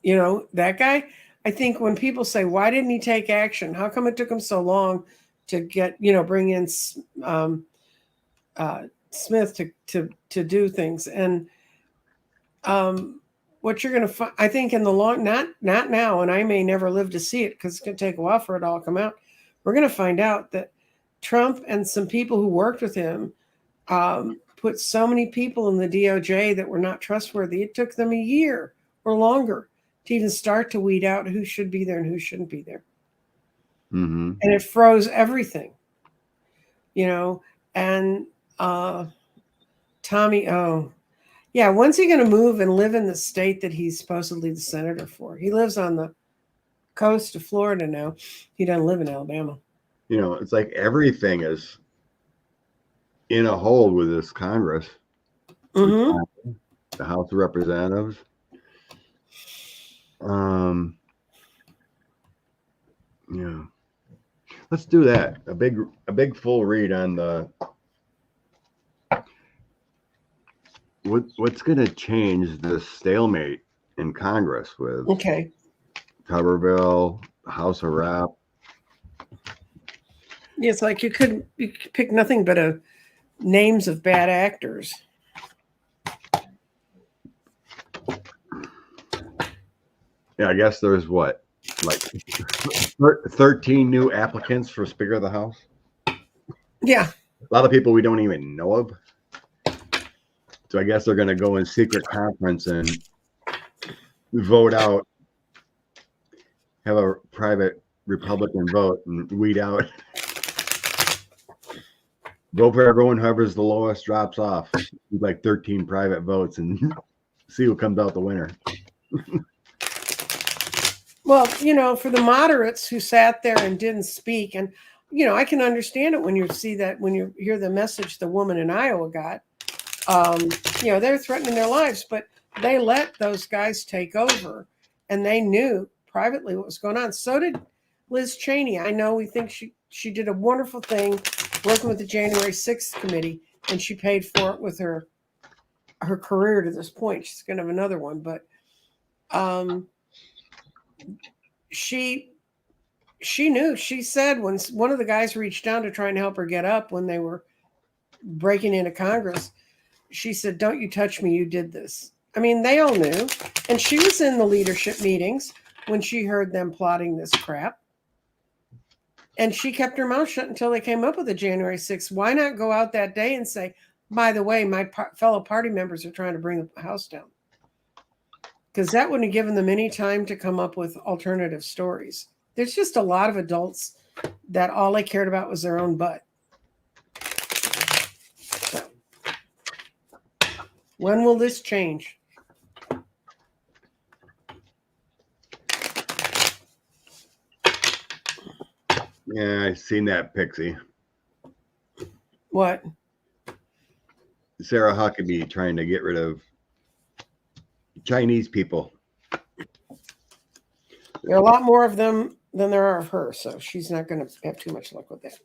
that guy, I think when people say, why didn't he take action? How come it took him so long to get, bring in Smith to do things? And what you're going to find, I think in the long, not now, and I may never live to see it because it's going to take a while for it all to come out. We're going to find out that Trump and some people who worked with him put so many people in the DOJ that were not trustworthy. It took them a year or longer to even start to weed out who should be there and who shouldn't be there.
Mm-hmm.
And it froze everything, and Tommy, yeah, when's he going to move and live in the state that he's supposedly the senator for? He lives on the coast of Florida now. He doesn't live in Alabama.
It's like everything is in a hold with this Congress,
Mm-hmm.
the House of Representatives. Yeah, let's do that. A big full read on the what's going to change this stalemate in Congress with
Okay.
Tuberville, House of Rep.
Yeah, it's like you could pick nothing but names of bad actors.
Yeah, I guess there's what, like 13 new applicants for Speaker of the House.
Yeah.
A lot of people we don't even know of. So I guess they're going to go in secret conference and vote out, have a private Republican vote and weed out. Vote for everyone, whoever's the lowest drops off. Like 13 private votes and see who comes out the winner.
Well, for the moderates who sat there and didn't speak, and I can understand it when you see that, when you hear the message the woman in Iowa got. They're threatening their lives, but they let those guys take over, and they knew privately what was going on. So did Liz Cheney. I know we think she did a wonderful thing working with the January 6th committee, and she paid for it with her career to this point. She's going to have another one, but she knew. She said when one of the guys reached down to try and help her get up when they were breaking into Congress, she said, "Don't you touch me, you did this." I mean, they all knew. And she was in the leadership meetings when she heard them plotting this crap. And she kept her mouth shut until they came up with the January 6th. Why not go out that day and say, by the way, my fellow party members are trying to bring the House down? Because that wouldn't have given them any time to come up with alternative stories. There's just a lot of adults that all they cared about was their own butt. So, when will this change?
Yeah, I seen that, Pixie.
What?
Sarah Huckabee trying to get rid of Chinese people.
There are a lot more of them than there are of her, so she's not going to have too much luck with that.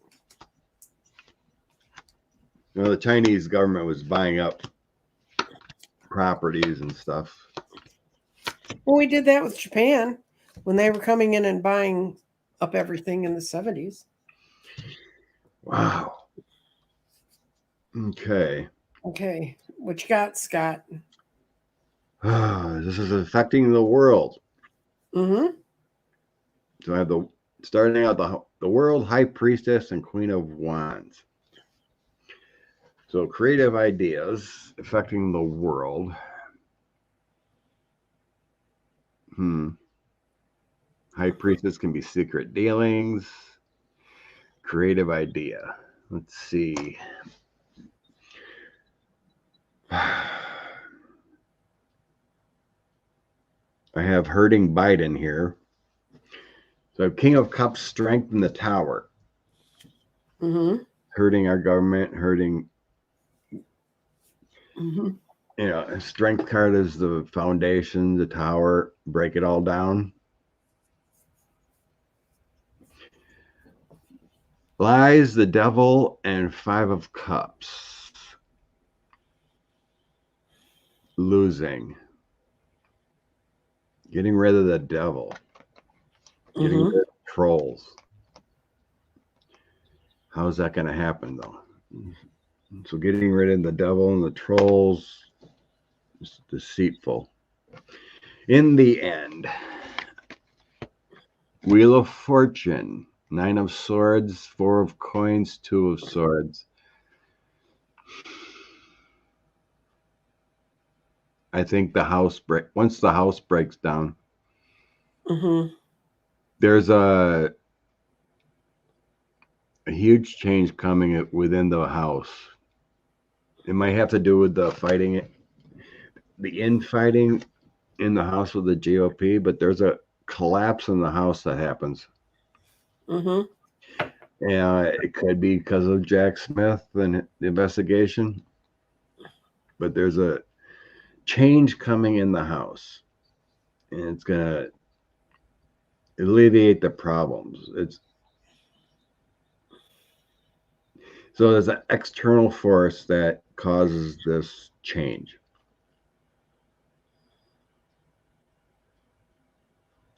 Well, the Chinese government was buying up properties and stuff.
Well, we did that with Japan when they were coming in and buying up everything in the 70s.
Wow. Okay.
Okay, what you got, Scott?
This is affecting the world.
Mm-hmm.
So I have starting out the world high priestess and queen of wands. So creative ideas affecting the world. High priestess can be secret dealings. Creative idea. Let's see. I have hurting Biden here. So King of Cups, strength in the tower.
Mm-hmm.
Hurting our government, hurting.
Mm-hmm.
You know, strength card is the foundation, the tower, break it all down. Lies, the devil, and 5 of Cups. Losing. Getting rid of the devil. Getting rid of trolls. How's that going to happen, though? So getting rid of the devil and the trolls is deceitful. In the end, Wheel of Fortune, 9 of Swords, 4 of Coins, 2 of Swords. I think once the house breaks down, there's a huge change coming within the house. It might have to do with the infighting in the house with the GOP, but there's a collapse in the house that happens. And it could be because of Jack Smith and the investigation, but there's a change coming in the house, and it's going to alleviate the problems. So there's an external force that causes this change.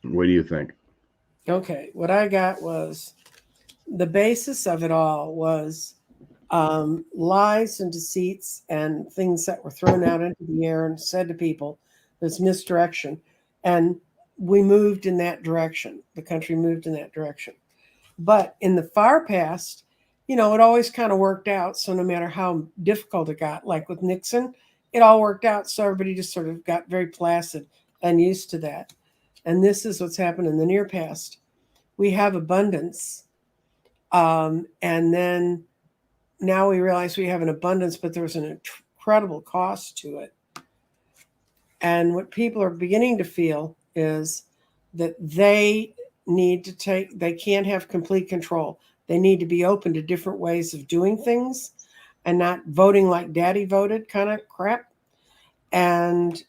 What do you think?
Okay, what I got was the basis of it all was lies and deceits and things that were thrown out into the air and said to people. There's misdirection. And we moved in that direction. The country moved in that direction. But in the far past, you know, it always kind of worked out. So no matter how difficult it got, like with Nixon, it all worked out. So everybody just sort of got very placid and used to that. And this is what's happened in the near past. We have abundance. And then now we realize we have an abundance, but there's an incredible cost to it. And what people are beginning to feel is that they can't have complete control. They need to be open to different ways of doing things and not voting like daddy voted kind of crap. And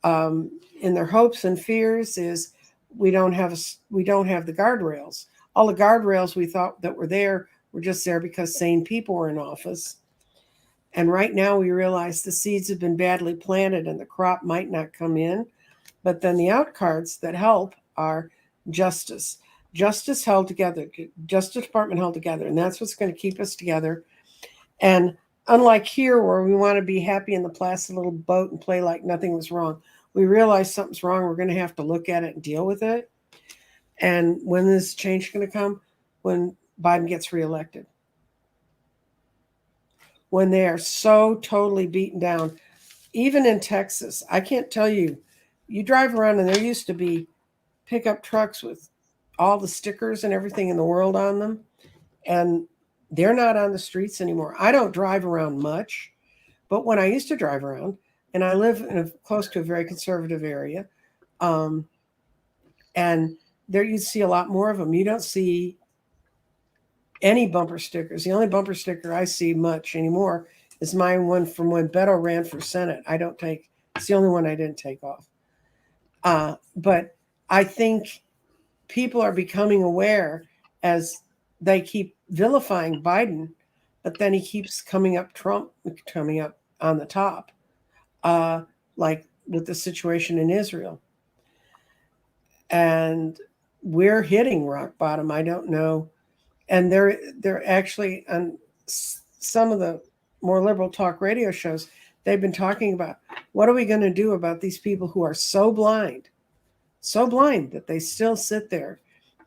in their hopes and fears is we don't have the guardrails. All the guardrails we thought that were there were just there because sane people were in office. And right now we realize the seeds have been badly planted and the crop might not come in. But then the out cards that help are justice. Justice held together, Justice Department held together, and that's what's going to keep us together. And unlike here, where we want to be happy in the placid little boat and play like nothing was wrong, we realize something's wrong. We're going to have to look at it and deal with it. And when is change going to come? When Biden gets reelected. When they are so totally beaten down, even in Texas, I can't tell you, you drive around and there used to be pickup trucks with all the stickers and everything in the world on them. And they're not on the streets anymore. I don't drive around much, but when I used to drive around, and I live close to a very conservative area, and there you see a lot more of them. You don't see any bumper stickers. The only bumper sticker I see much anymore is my one from when Beto ran for Senate. It's the only one I didn't take off. But I think people are becoming aware as they keep vilifying Biden but then he keeps Trump coming up on the top, like with the situation in Israel. And we're hitting rock bottom. I don't know. And they're actually on some of the more liberal talk radio shows, they've been talking about what are we going to do about these people who are so blind that they still sit there,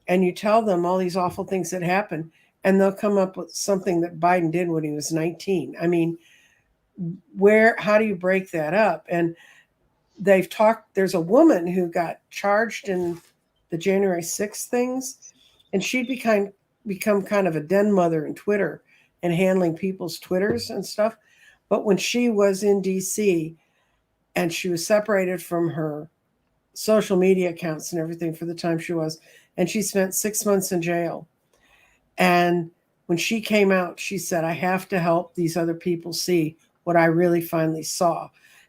and you tell them all these awful things that happen, and they'll come up with something that Biden did when he was 19. I mean, how do you break that up? And there's a woman who got charged in the January 6th things, and she'd become kind of a den mother in Twitter and handling people's Twitters and stuff. But when she was in DC and she was separated from her social media accounts and everything for the time she was, and she spent 6 months in jail. And when she came out, she said, I have to help these other people see what I really finally saw.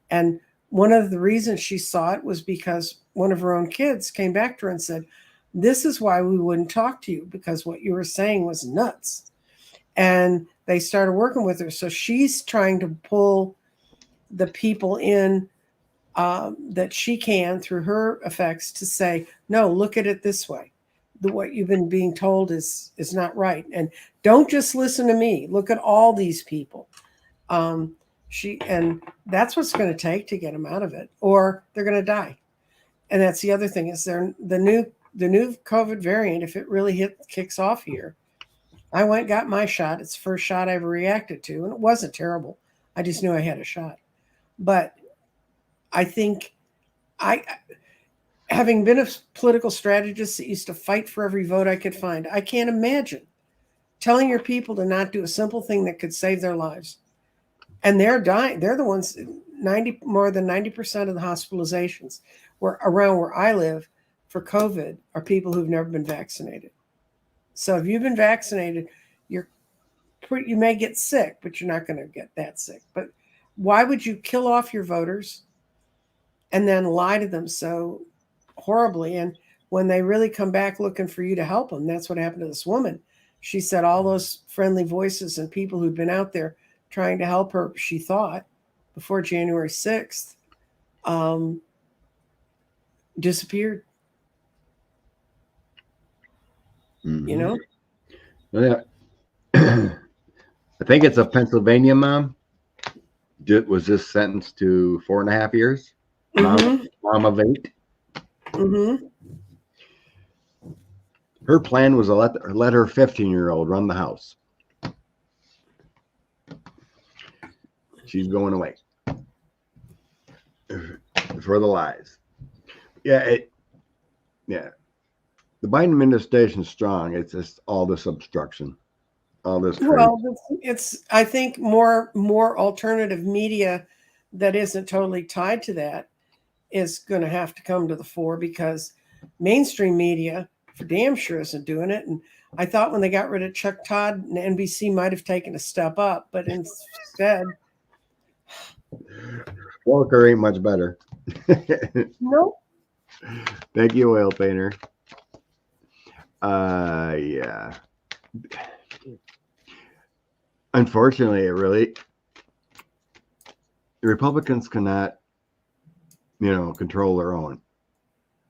And one of the reasons she saw it was because one of her own kids came back to her and said, this is why we wouldn't talk to you, because what you were saying was nuts. And they started working with her. So she's trying to pull the people in that she can through her effects to say, no, look at it this way. What you've been being told is not right. And don't just listen to me. Look at all these people. And that's what's going to take to get them out of it, or they're going to die. And that's the other thing is the new COVID variant, if it really kicks off here. I went and got my shot. It's the first shot I ever reacted to, and it wasn't terrible. I just knew I had a shot. But I think having been a political strategist that used to fight for every vote I could find, I can't imagine telling your people to not do a simple thing that could save their lives. And they're dying. They're the ones, more than 90% of the hospitalizations around where I live for COVID are people who've never been vaccinated. So if you've been vaccinated, you may get sick, but you're not going to get that sick. But why would you kill off your voters and then lie to them so horribly? And when they really come back looking for you to help them, that's what happened to this woman. She said all those friendly voices and people who'd been out there trying to help her, she thought, before January 6th, disappeared.
Mm-hmm.
You know?
Yeah. I think it's a Pennsylvania mom. Was just sentenced to 4.5 years.
Mm-hmm.
Mom of 8.
Mm-hmm.
Her plan was to let her 15-year-old run the house. She's going away for the lies. Yeah. The Biden administration is strong. It's just all this obstruction, all this.
Well, it's I think more alternative media that isn't totally tied to that is going to have to come to the fore, because mainstream media for damn sure isn't doing it. And I thought when they got rid of Chuck Todd, and NBC might have taken a step up, but instead,
Walker ain't much better.
Nope.
Thank you, oil painter. Yeah. Unfortunately, the Republicans cannot, control their own.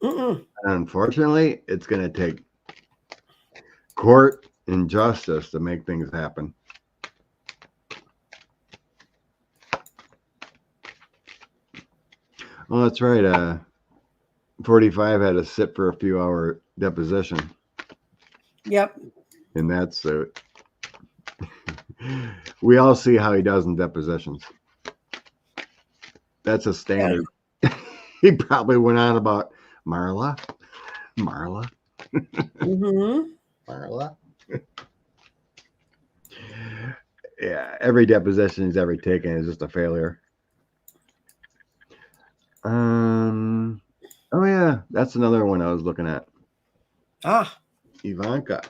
Mm-mm.
And unfortunately, it's going to take court and justice to make things happen. Oh, that's right. 45 had to sit for a few hour deposition.
Yep.
In that suit. We all see how he does in depositions. That's a standard. Yeah. He probably went on about Marla.
Mm-hmm.
Marla. Yeah, every deposition he's ever taken is just a failure. Oh yeah, that's another one I was looking at. Ivanka.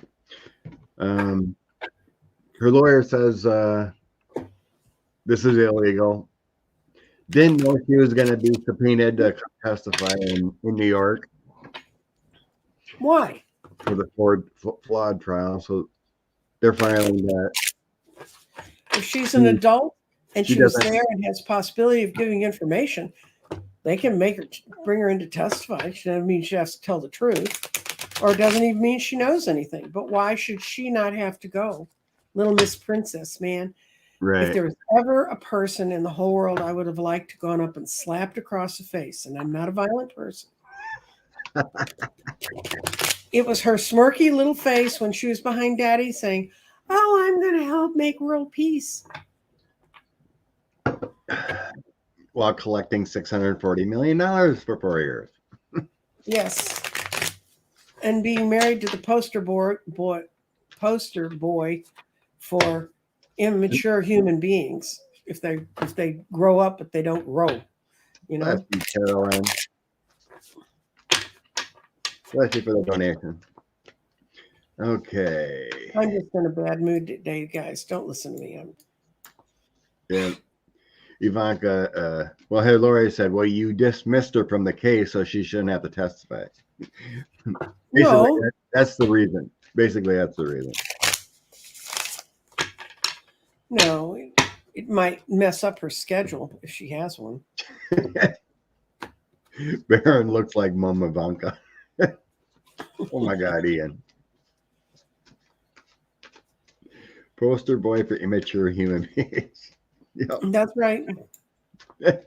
Her lawyer says this is illegal. Didn't know she was going to be subpoenaed to testify in New York.
Why?
For the Ford fraud trial. So they're filing that.
If she's an adult and
she
she was
doesn't-
there and has possibility of giving information, they can bring her in to testify. She doesn't mean she has to tell the truth, or it doesn't even mean she knows anything. But why should she not have to go? Little Miss Princess, man. If
Right.
there was ever a person in the whole world I would have liked to gone up and slapped across the face, and I'm not a violent person. It was her smirky little face when she was behind Daddy saying, "Oh, I'm going to help make world peace."
While collecting $640 million for 4 years.
Yes. And being married to the poster boy for immature human beings. If they grow up, but they don't grow, you know.
Bless you, Caroline. Bless you for the donation. Okay.
I'm just in a bad mood today, guys. Don't listen to me.
Yeah. Ivanka, well, hey, Lori said, well, you dismissed her from the case, so she shouldn't have to testify.
No.
That's the reason. Basically, that's the reason.
No, it might mess up her schedule if she has one.
Baron looks like Mom Ivanka. Oh my God, Ian. Poster boy for immature human beings. Yep.
That's right. Yeah,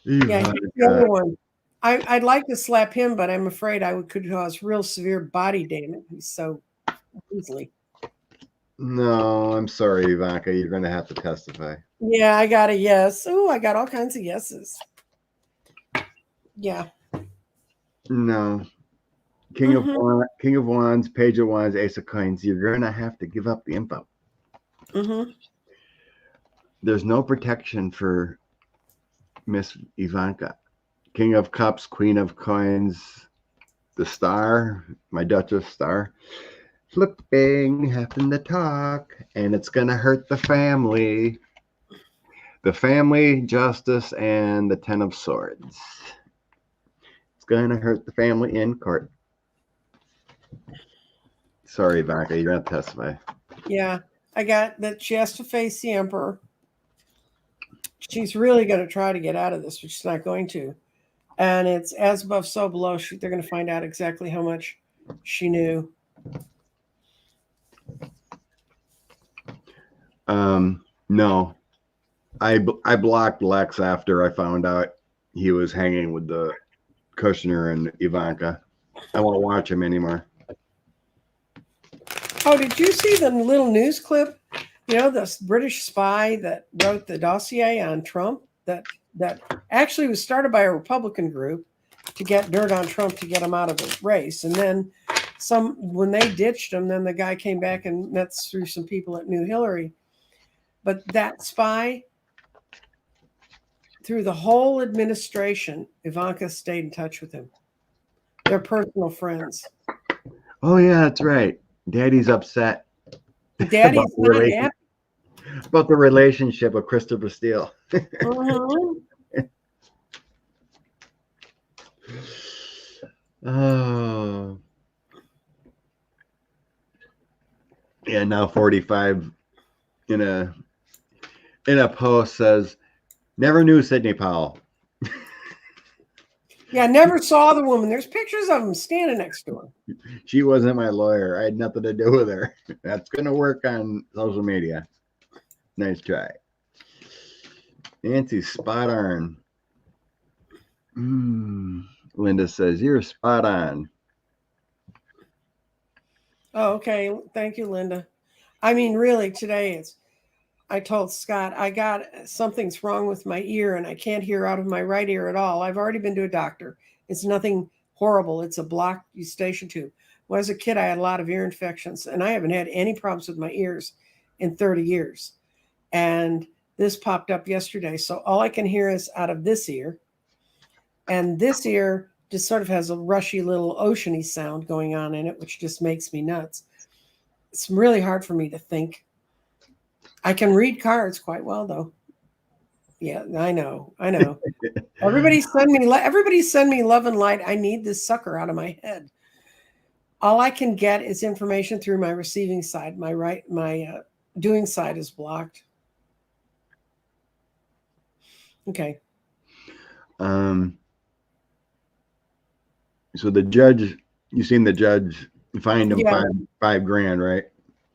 he's the other one. I'd like to slap him, but I'm afraid I could cause real severe body damage. He's so easily.
No, I'm sorry, Ivanka. You're going to have to testify.
Yeah, I got a yes. Oh, I got all kinds of yeses. Yeah.
No. King of Wands, Page of Wands, Ace of Coins. You're going to have to give up the info. There's no protection for Miss Ivanka. King of Cups, Queen of Coins, the Star, my Duchess Star. Flipping, having to talk, and it's going to hurt the family. The family, justice, and the Ten of Swords. It's going to hurt the family in court. Sorry, Ivanka, you're going to testify.
Yeah, I got that she has to face the Emperor. She's really going to try to get out of this, but she's not going to. And it's as above, so below. They're going to find out exactly how much she knew.
No. I blocked Lex after I found out he was hanging with the Kushner and Ivanka. I won't watch him anymore.
Oh, did you see the little news clip? You know, this British spy that wrote the dossier on Trump that actually was started by a Republican group to get dirt on Trump to get him out of the race. And then when they ditched him, then the guy came back and met through some people that knew Hillary. But that spy, through the whole administration, Ivanka stayed in touch with him. They're personal friends.
Oh, yeah, that's right. Daddy's upset.
Daddy's not happy.
About the relationship of Christopher Steele. Oh. Yeah, now 45 in a post says, never knew Sidney Powell.
Yeah, never saw the woman. There's pictures of him standing next to her.
She wasn't my lawyer. I had nothing to do with her. That's going to work on social media. Nice try. Nancy's spot on. Linda says, you're spot on.
Oh, okay. Thank you, Linda. I mean, really, today I told Scott, I got something's wrong with my ear and I can't hear out of my right ear at all. I've already been to a doctor. It's nothing horrible. It's a blocked eustachian tube. When I was a kid, I had a lot of ear infections and I haven't had any problems with my ears in 30 years. And this popped up yesterday. So all I can hear is out of this ear. And this ear just sort of has a rushy little oceany sound going on in it, which just makes me nuts. It's really hard for me to think. I can read cards quite well, though. Yeah, I know. Everybody send me love and light. I need this sucker out of my head. All I can get is information through my receiving side. My doing side is blocked. Okay.
So the judge, you seen the judge fined him
Yeah.
five grand, right?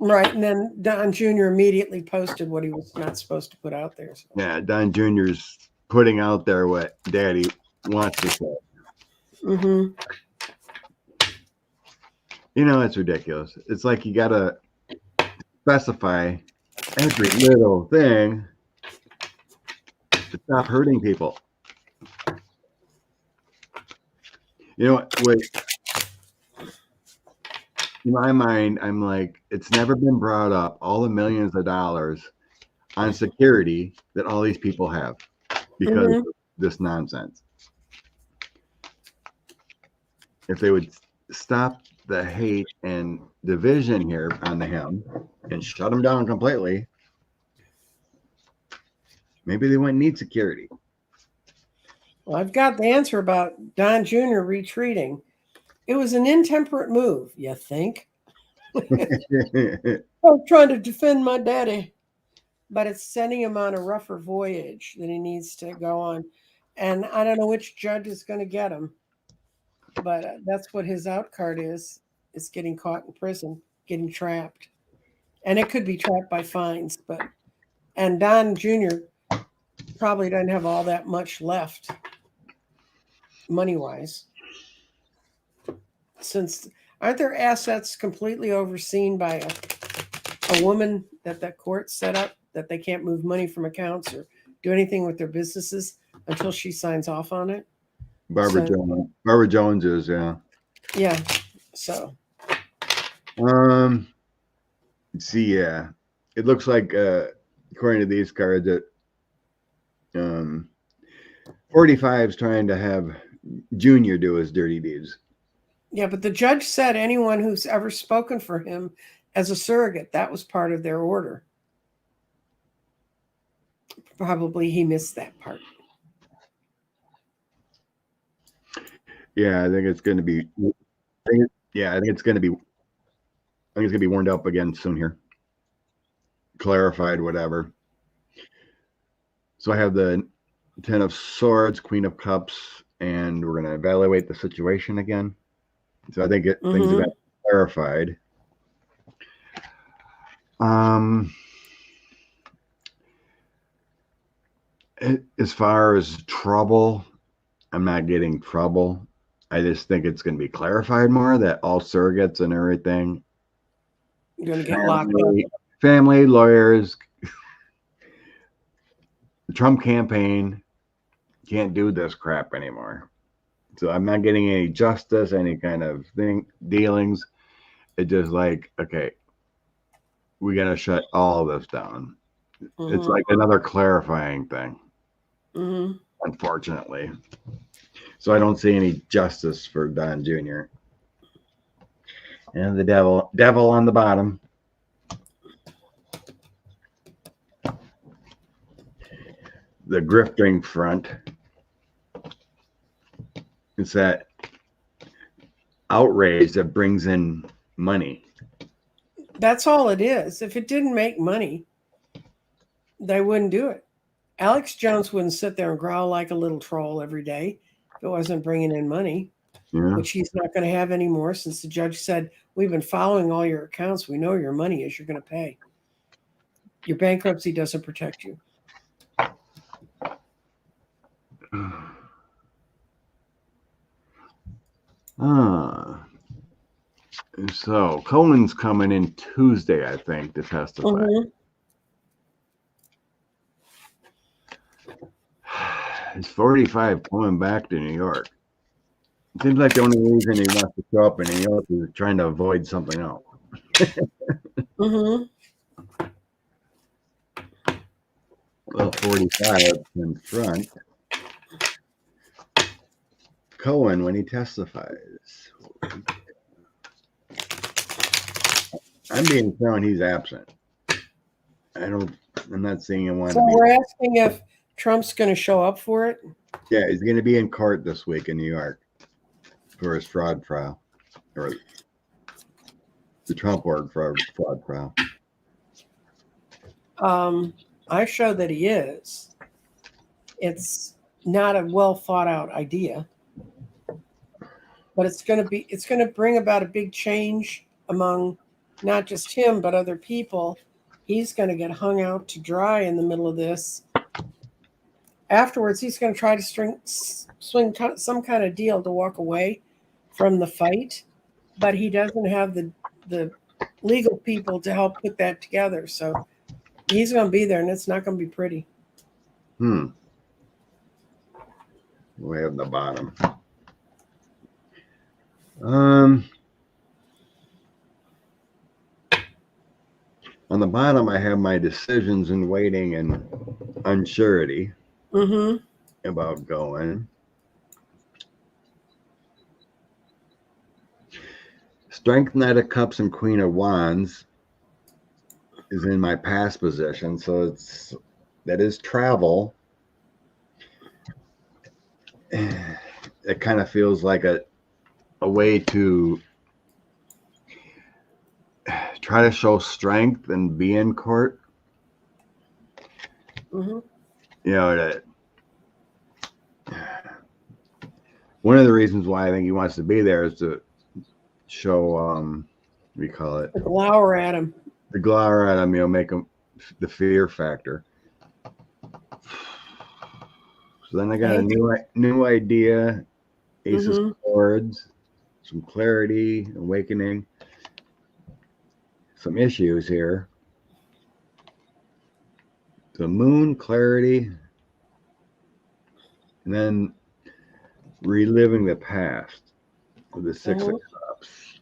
Right. And then Don Jr. immediately posted what he was not supposed to put out there. So.
Yeah, Don Jr.'s putting out there what Daddy wants to say.
Mm-hmm.
You know, it's ridiculous. It's like you gotta specify every little thing to stop hurting people. You know what? In my mind, I'm like, it's never been brought up, all the millions of dollars on security that all these people have because of this nonsense. If they would stop the hate and division here on him and shut him down completely, maybe they wouldn't need security.
Well, I've got the answer about Don Jr. retreating. It was an intemperate move, you think? I'm trying to defend my daddy. But it's sending him on a rougher voyage that he needs to go on. And I don't know which judge is going to get him. But that's what his out card is getting caught in prison, getting trapped. And it could be trapped by fines. And Don Jr. probably doesn't have all that much left money-wise. Since aren't their assets completely overseen by a woman that the court set up that they can't move money from accounts or do anything with their businesses until she signs off on it?
Barbara Jones. Barbara Jones is, yeah.
Yeah. So.
See, yeah. It looks like, according to these cards, that 45 is trying to have Junior do his dirty deeds.
Yeah, but the judge said anyone who's ever spoken for him as a surrogate, that was part of their order. Probably he missed that part.
Yeah, I think it's going to be. I think it's going to be warmed up again soon here. Clarified, whatever. So I have the 10 of Swords, Queen of Cups, and we're going to evaluate the situation again. So I think things have been clarified. As far as trouble, I'm not getting trouble. I just think it's going to be clarified more that all surrogates and everything.
You're going to get locked up.
Family, lawyers, the Trump campaign can't do this crap anymore. So I'm not getting any justice, any kind of dealings. It's just like, okay, we got to shut all this down. It's like another clarifying thing, unfortunately. So I don't see any justice for Don Jr. And the devil on the bottom. The grifting front. It's that outrage that brings in money.
That's all it is. If it didn't make money, they wouldn't do it. Alex Jones wouldn't sit there and growl like a little troll every day if it wasn't bringing in money, which he's not going to have anymore since the judge said, we've been following all your accounts. We know where your money is. You're going to pay. Your bankruptcy doesn't protect you.
So Cohen's coming in Tuesday, I think, to testify. It's 45 coming back to New York. It seems like the only reason he wants to show up in New York is trying to avoid something else. Well, 45 in front. Cohen, when he testifies, I'm being shown he's absent. I'm not seeing him.
So we're asking if Trump's going to show up for it?
Yeah, he's going to be in court this week in New York for his fraud trial. the Trump word for fraud trial.
I show that he is. It's not a well thought out idea, but it's going to bring about a big change among not just him, but other people. He's going to get hung out to dry in the middle of this. Afterwards, he's going to try to swing some kind of deal to walk away from the fight, but he doesn't have the legal people to help put that together. So he's going to be there, and it's not going to be pretty.
Way on the bottom. On the bottom, I have my decisions in waiting and unsurety about going. Strength, Knight of Cups, and Queen of Wands is in my past position, so that is travel. It kind of feels like a way to try to show strength and be in court. You know, one of the reasons why I think he wants to be there is to show, what do you call it?
Glower at him.
The glower at him, you know, make him the fear factor. So then I got a new idea, Ace of Swords, some clarity, awakening, some issues here. The Moon, clarity, and then reliving the past with the Six of Cups.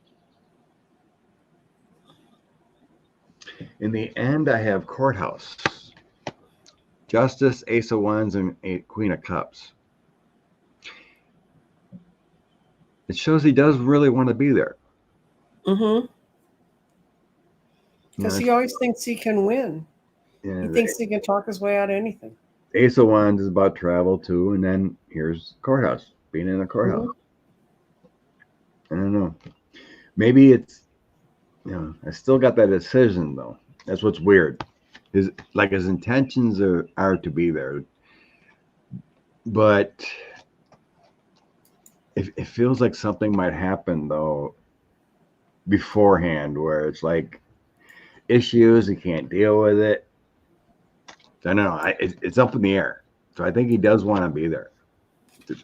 In the end, I have Courthouse, Justice, Ace of Wands, and Queen of Cups. It shows he does really want to be there.
Because he always thinks he can win. Yeah, he thinks he can talk his way out of anything.
Ace of Wands is about travel too, and then here's Courthouse, being in a courthouse. I don't know. Maybe it's, you know, I still got that decision though. That's what's weird. His intentions are to be there, but it feels like something might happen though beforehand, where it's like issues, he can't deal with it. I don't know. It's up in the air. So I think he does want to be there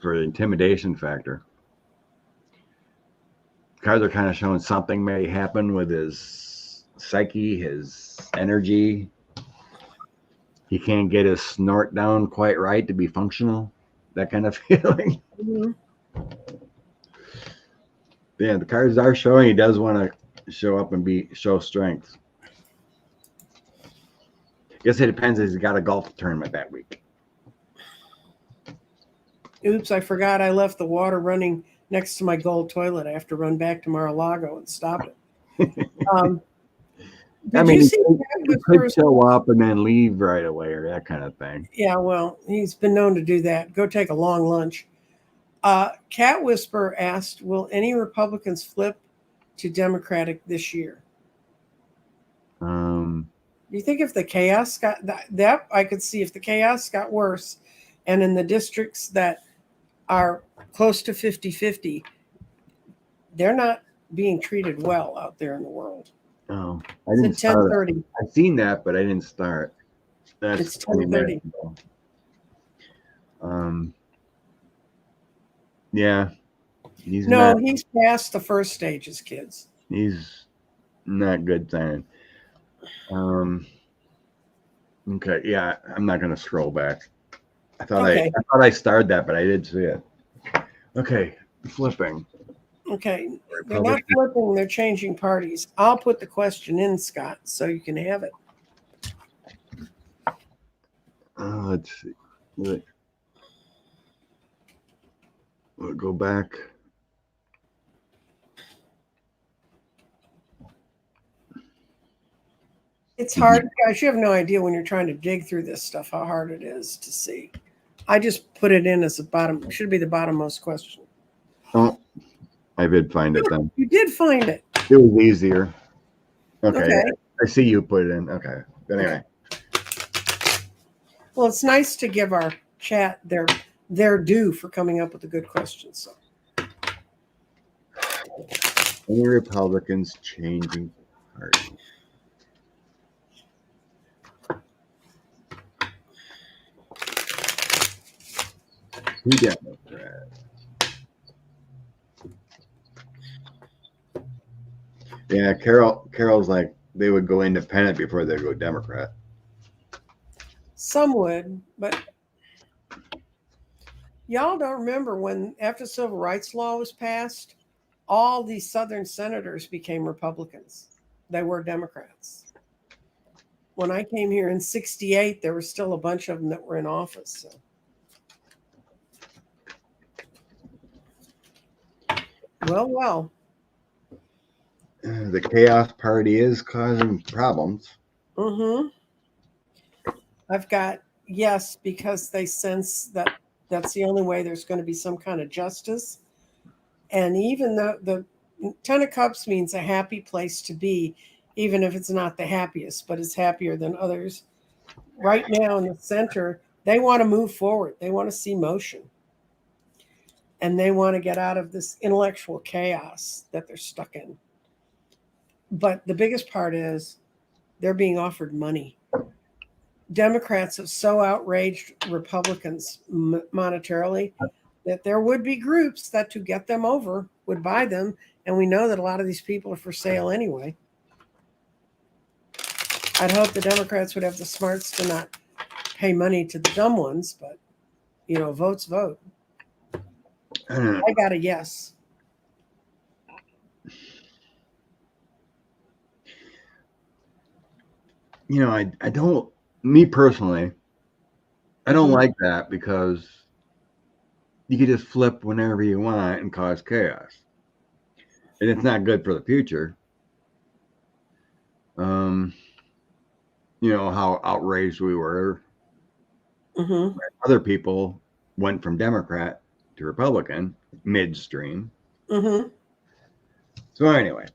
for the intimidation factor. Cards are kind of showing something may happen with his psyche, his energy. He can't get his snort down quite right to be functional. That kind of feeling. Yeah, the cards are showing he does want to show up and show strength. Guess it depends if he's got a golf tournament that week.
Oops, I forgot I left the water running next to my gold toilet. I have to run back to Mar-a-Lago and stop it.
I mean, he could show up and then leave right away or that kind of thing.
Yeah, well, he's been known to do that. Go take a long lunch. Cat Whisperer asked, will any Republicans flip to Democratic this year? Do you think if the chaos got that I could see if the chaos got worse and in the districts that are close to 50-50, they're not being treated well out there in the world.
Oh, I didn't start. 10:30. I've seen that, but I didn't start.
It's 10:30.
Yeah.
He's past the first stages, kids.
He's not good signing. Okay, yeah, I'm not gonna scroll back. I thought I started that, but I did see it. Okay, flipping.
Okay, they're not flipping, they're changing parties. I'll put the question in, Scott, so you can have it.
Let's see. We'll go back.
It's hard, guys. You have no idea when you're trying to dig through this stuff how hard it is to see. I just put it in as the bottom. Should be the bottommost question.
Oh, I did find it then.
You did find it.
It was easier. Okay.
Okay.
I see you put it in. Okay. But anyway.
Well, it's nice to give our chat their due for coming up with the good questions. So.
Any Republicans changing party? Two Democrats. Yeah, Carol's like they would go independent before they go Democrat.
Some would, but y'all don't remember when after the civil rights law was passed, all these Southern senators became Republicans. They were Democrats. When I came here in '68, there were still a bunch of them that were in office. So. Well.
The Chaos Party is causing problems.
Mm-hmm. I've got yes, because they sense that that's the only way there's going to be some kind of justice. And even though the Ten of Cups means a happy place to be, even if it's not the happiest, but it's happier than others. Right now in the center, they want to move forward. They want to see motion. And they want to get out of this intellectual chaos that they're stuck in. But the biggest part is they're being offered money. Democrats have so outraged Republicans monetarily that there would be groups that to get them over would buy them. And we know that a lot of these people are for sale anyway. I'd hope the Democrats would have the smarts to not pay money to the dumb ones, but, votes vote. I got a yes.
I don't, me personally, I don't like that because you can just flip whenever you want and cause chaos. And it's not good for the future. How outraged we were.
Mm-hmm.
Other people went from Democrat to Republican midstream.
Mm-hmm.
So anyway,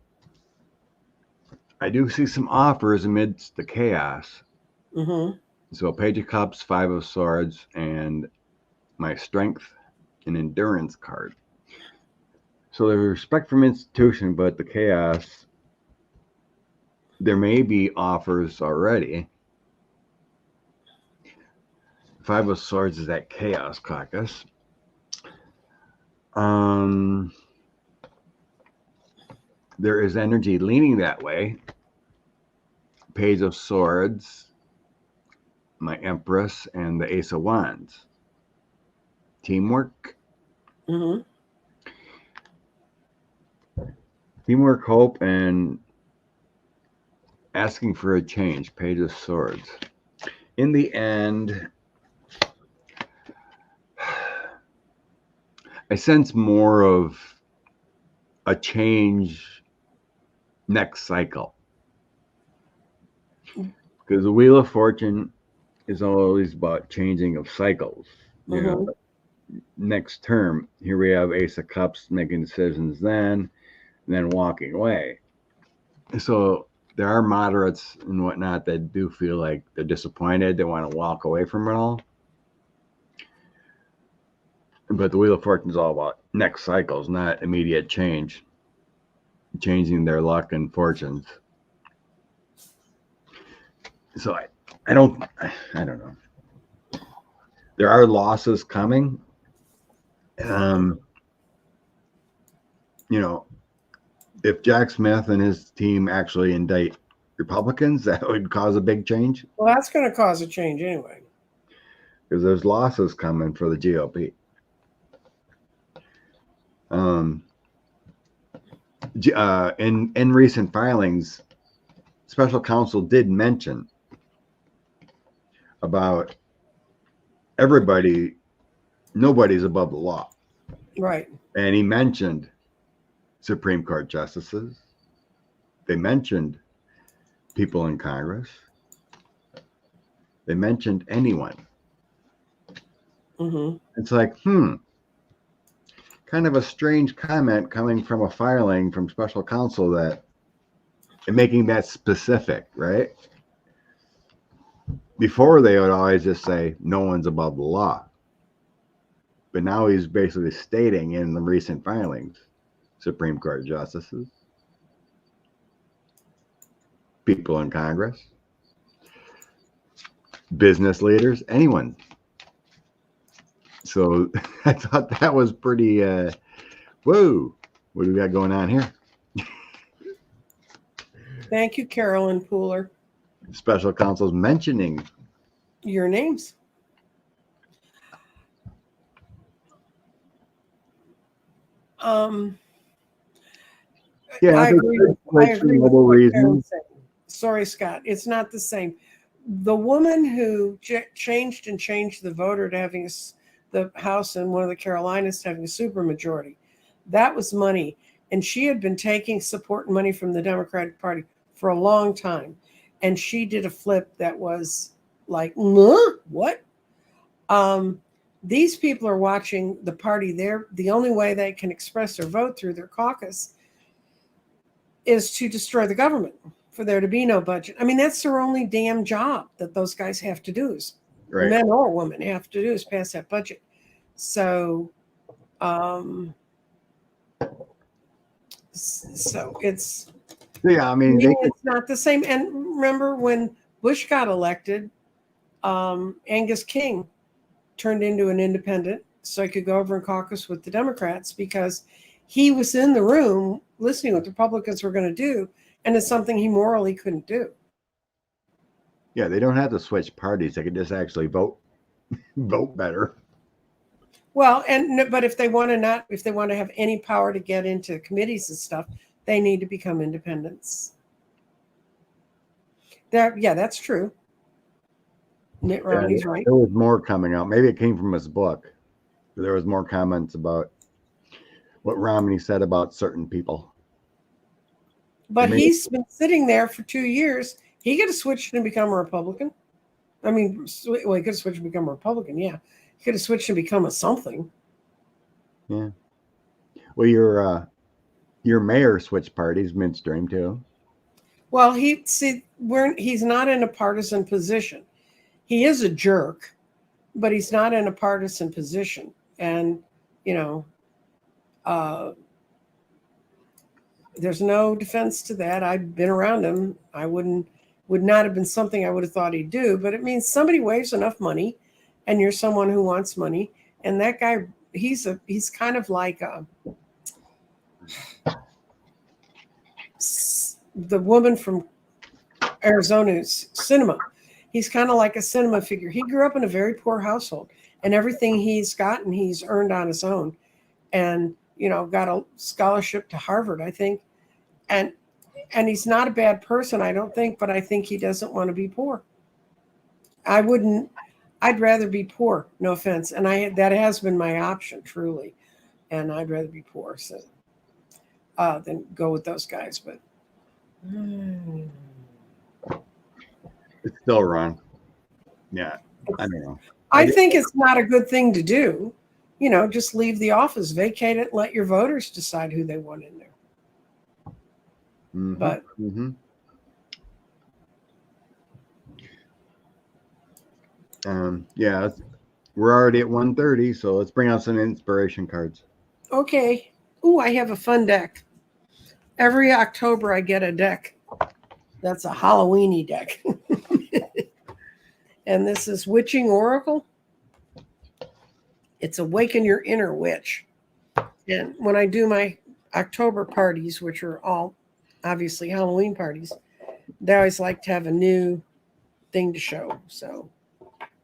I do see some offers amidst the chaos.
Mm-hmm.
So Page of Cups, Five of Swords, and my Strength and Endurance card. So there's respect from institution, but the chaos, there may be offers already. Five of Swords is that Chaos Caucus. There is energy leaning that way. Page of Swords, my Empress, and the Ace of Wands. Teamwork.
Mm-hmm.
Teamwork, hope, and asking for a change. Page of Swords. In the end, I sense more of a change next cycle. Because the Wheel of Fortune is always about changing of cycles. Next term, here we have Ace of Cups making decisions then, and then walking away. So there are moderates and whatnot that do feel like they're disappointed. They want to walk away from it all. But the Wheel of Fortune is all about next cycles, not immediate change, changing their luck and fortunes. So I don't know. There are losses coming. If Jack Smith and his team actually indict Republicans, that would cause a big change.
Well, that's going to cause a change anyway.
Because there's losses coming for the GOP. In recent filings, special counsel did mention about nobody's above the law.
Right.
And he mentioned Supreme Court justices. They mentioned people in Congress. They mentioned anyone.
Mm-hmm.
It's like, kind of a strange comment coming from a filing from special counsel that and making that specific, right? Before they would always just say no one's above the law. But now he's basically stating in the recent filings, Supreme Court justices, people in Congress, business leaders, anyone. So I thought that was pretty, whoa, what do we got going on here?
Thank you, Carolyn Pooler.
Special counsel's mentioning
your names.
Yeah,
I agree with what
reasons.
Sorry, Scott, it's not the same. The woman who changed the voter to having the House in one of the Carolinas to having a supermajority, that was money. And she had been taking support and money from the Democratic Party for a long time. And she did a flip that was like, what? These people are watching the party. The only way they can express their vote through their caucus is to destroy the government, for there to be no budget. I mean, that's their only damn job that those guys have to do, is
right.
Men or women have to do, is pass that budget. So, it's,
yeah, I mean,
it's not the same. And remember when Bush got elected, Angus King turned into an independent so he could go over and caucus with the Democrats, because he was in the room listening what the Republicans were going to do, and it's something he morally couldn't do.
Yeah, they don't have to switch parties. They can just actually vote better.
Well, but if they want to have any power to get into committees and stuff, they need to become independents. That's true. Mitt Romney's right.
There was more coming out. Maybe it came from his book. There was more comments about what Romney said about certain people.
But he's been sitting there for 2 years. He could have switched and become a Republican. I mean, he could have switched and become a Republican. Yeah, he could have switched and become a something.
Yeah. Well, your mayor switched parties midstream too.
Well, he's not in a partisan position. He is a jerk, but he's not in a partisan position. And, there's no defense to that. I've been around him. I would not have been something I would have thought he'd do, but it means somebody waves enough money and you're someone who wants money. And that guy, he's kind of like the woman from Arizona's Sinema. He's kind of like a cinema figure. He grew up in a very poor household, and everything he's gotten, he's earned on his own, and got a scholarship to Harvard, I think. And he's not a bad person, I don't think, but I think he doesn't want to be poor. I'd rather be poor, no offense. And that has been my option, truly. And I'd rather be poor than go with those guys. But
it's still wrong. Yeah, I don't know.
I think it's not a good thing to do. Just leave the office, vacate it, let your voters decide who they want in there.
Mm-hmm.
But
yeah, we're already at 1:30, so let's bring out some inspiration cards.
Okay. Ooh, I have a fun deck. Every October I get a deck. That's a Halloweeny deck. And this is Witching Oracle. It's Awaken Your Inner Witch. And when I do my October parties, which are all obviously Halloween parties, they always like to have a new thing to show. So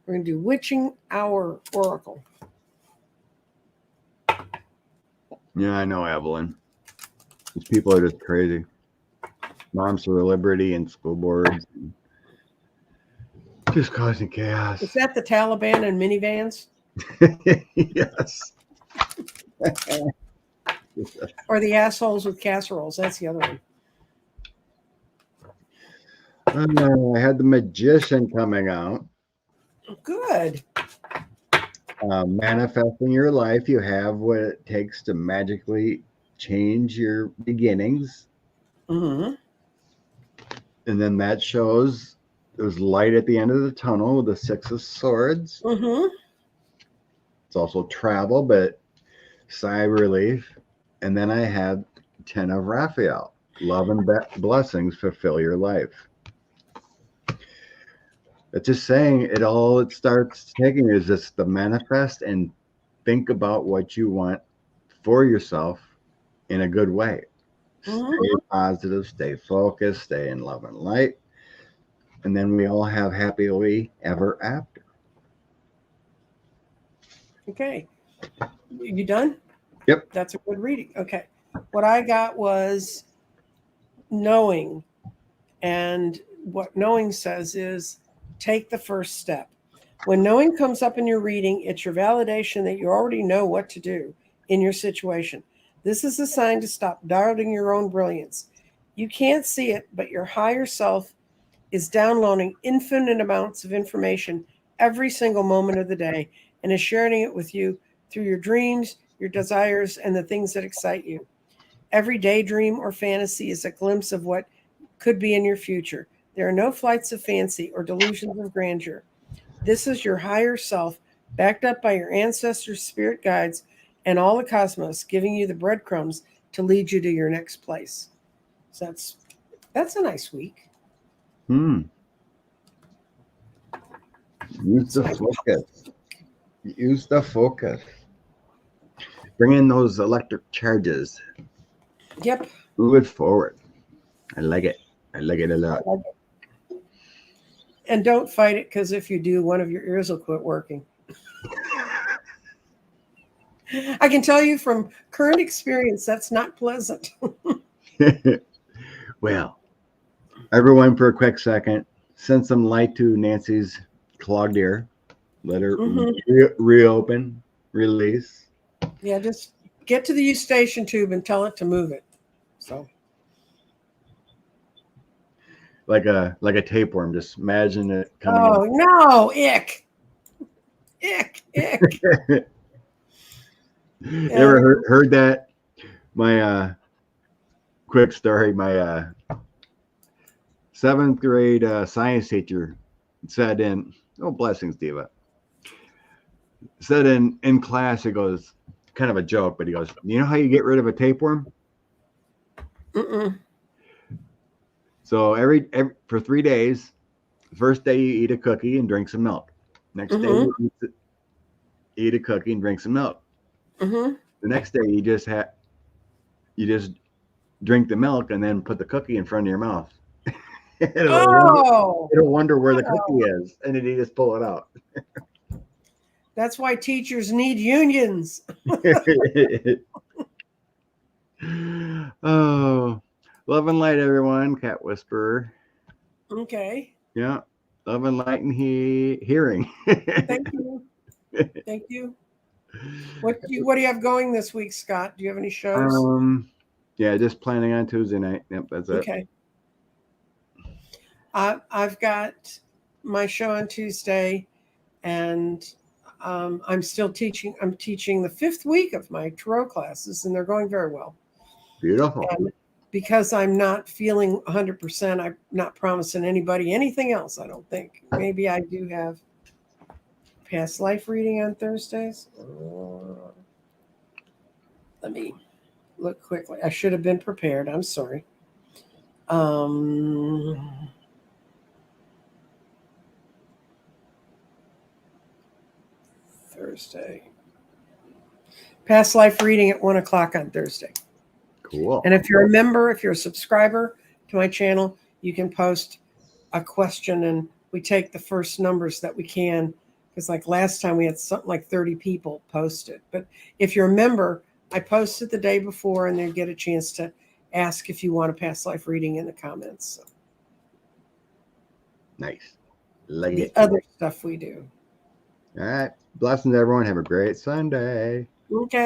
we're going to do Witching Hour Oracle.
Yeah, I know, Evelyn. These people are just crazy. Moms for Liberty and school boards. Just causing chaos.
Is that the Taliban and minivans?
Yes.
Or the assholes with casseroles. That's the other one.
I had the Magician coming out.
Good.
Manifesting your life. You have what it takes to magically change your beginnings.
Mm-hmm.
And then that shows there's light at the end of the tunnel with the Six of Swords.
Mm-hmm.
It's also travel, but sigh of relief. And then I have 10 of Raphael. Love and blessings fulfill your life. It's just saying it starts taking is just the manifest and think about what you want for yourself in a good way.
Mm-hmm.
Stay positive, stay focused, stay in love and light. And then we all have happily ever after.
Okay. You done?
Yep.
That's a good reading. Okay. What I got was knowing. And what knowing says is take the first step. When knowing comes up in your reading, it's your validation that you already know what to do in your situation. This is a sign to stop doubting your own brilliance. You can't see it, but your higher self is downloading infinite amounts of information every single moment of the day and is sharing it with you through your dreams, your desires, and the things that excite you. Every daydream or fantasy is a glimpse of what could be in your future. There are no flights of fancy or delusions of grandeur. This is your higher self, backed up by your ancestors, spirit guides, and all the cosmos, giving you the breadcrumbs to lead you to your next place. So that's a nice week.
Use the focus. Use the focus. Bring in those electric charges.
Yep.
Move it forward. I like it. I like it a lot.
And don't fight it, because if you do, one of your ears will quit working. I can tell you from current experience, that's not pleasant.
Well, everyone, for a quick second, send some light to Nancy's clogged ear. Let her reopen, release.
Yeah, just get to the eustachian tube and tell it to move it. So,
like a tapeworm. Just imagine it coming.
Oh no! Ick!
You ever heard that? My quick story. My 7th grade science teacher said blessings, Diva. Said in class, he goes, kind of a joke, but he goes, you know how you get rid of a tapeworm? So every for 3 days, the first day you eat a cookie and drink some milk. Next day you eat a cookie and drink some milk. The next day you just drink the milk and then put the cookie in front of your mouth. It'll wonder where the cookie is, and then you just pull it out.
That's why teachers need unions.
Oh, love and light, everyone. Cat whisperer.
Okay.
Yeah, love and light and hearing.
Thank you. Thank you. What do you have going this week, Scott? Do you have any shows?
Yeah, just planning on Tuesday night. Yep, that's it.
Okay. I've got my show on Tuesday, and I'm still teaching. I'm teaching the 5th week of my tarot classes, and they're going very well.
Beautiful.
And because I'm not feeling 100%, I'm not promising anybody anything else, I don't think. Maybe I do have past life reading on Thursdays. Let me look quickly. I should have been prepared. I'm sorry. Thursday. Past life reading at 1 o'clock on Thursday.
Cool.
And if you're a member, if you're a subscriber to my channel, you can post a question and we take the first numbers that we can. Because like last time we had something like 30 people post it. But if you're a member, I post it the day before and then get a chance to ask if you want a past life reading in the comments. So.
Nice. Like
the
it.
Other stuff we do.
All right. Blessings, everyone. Have a great Sunday.
Okay.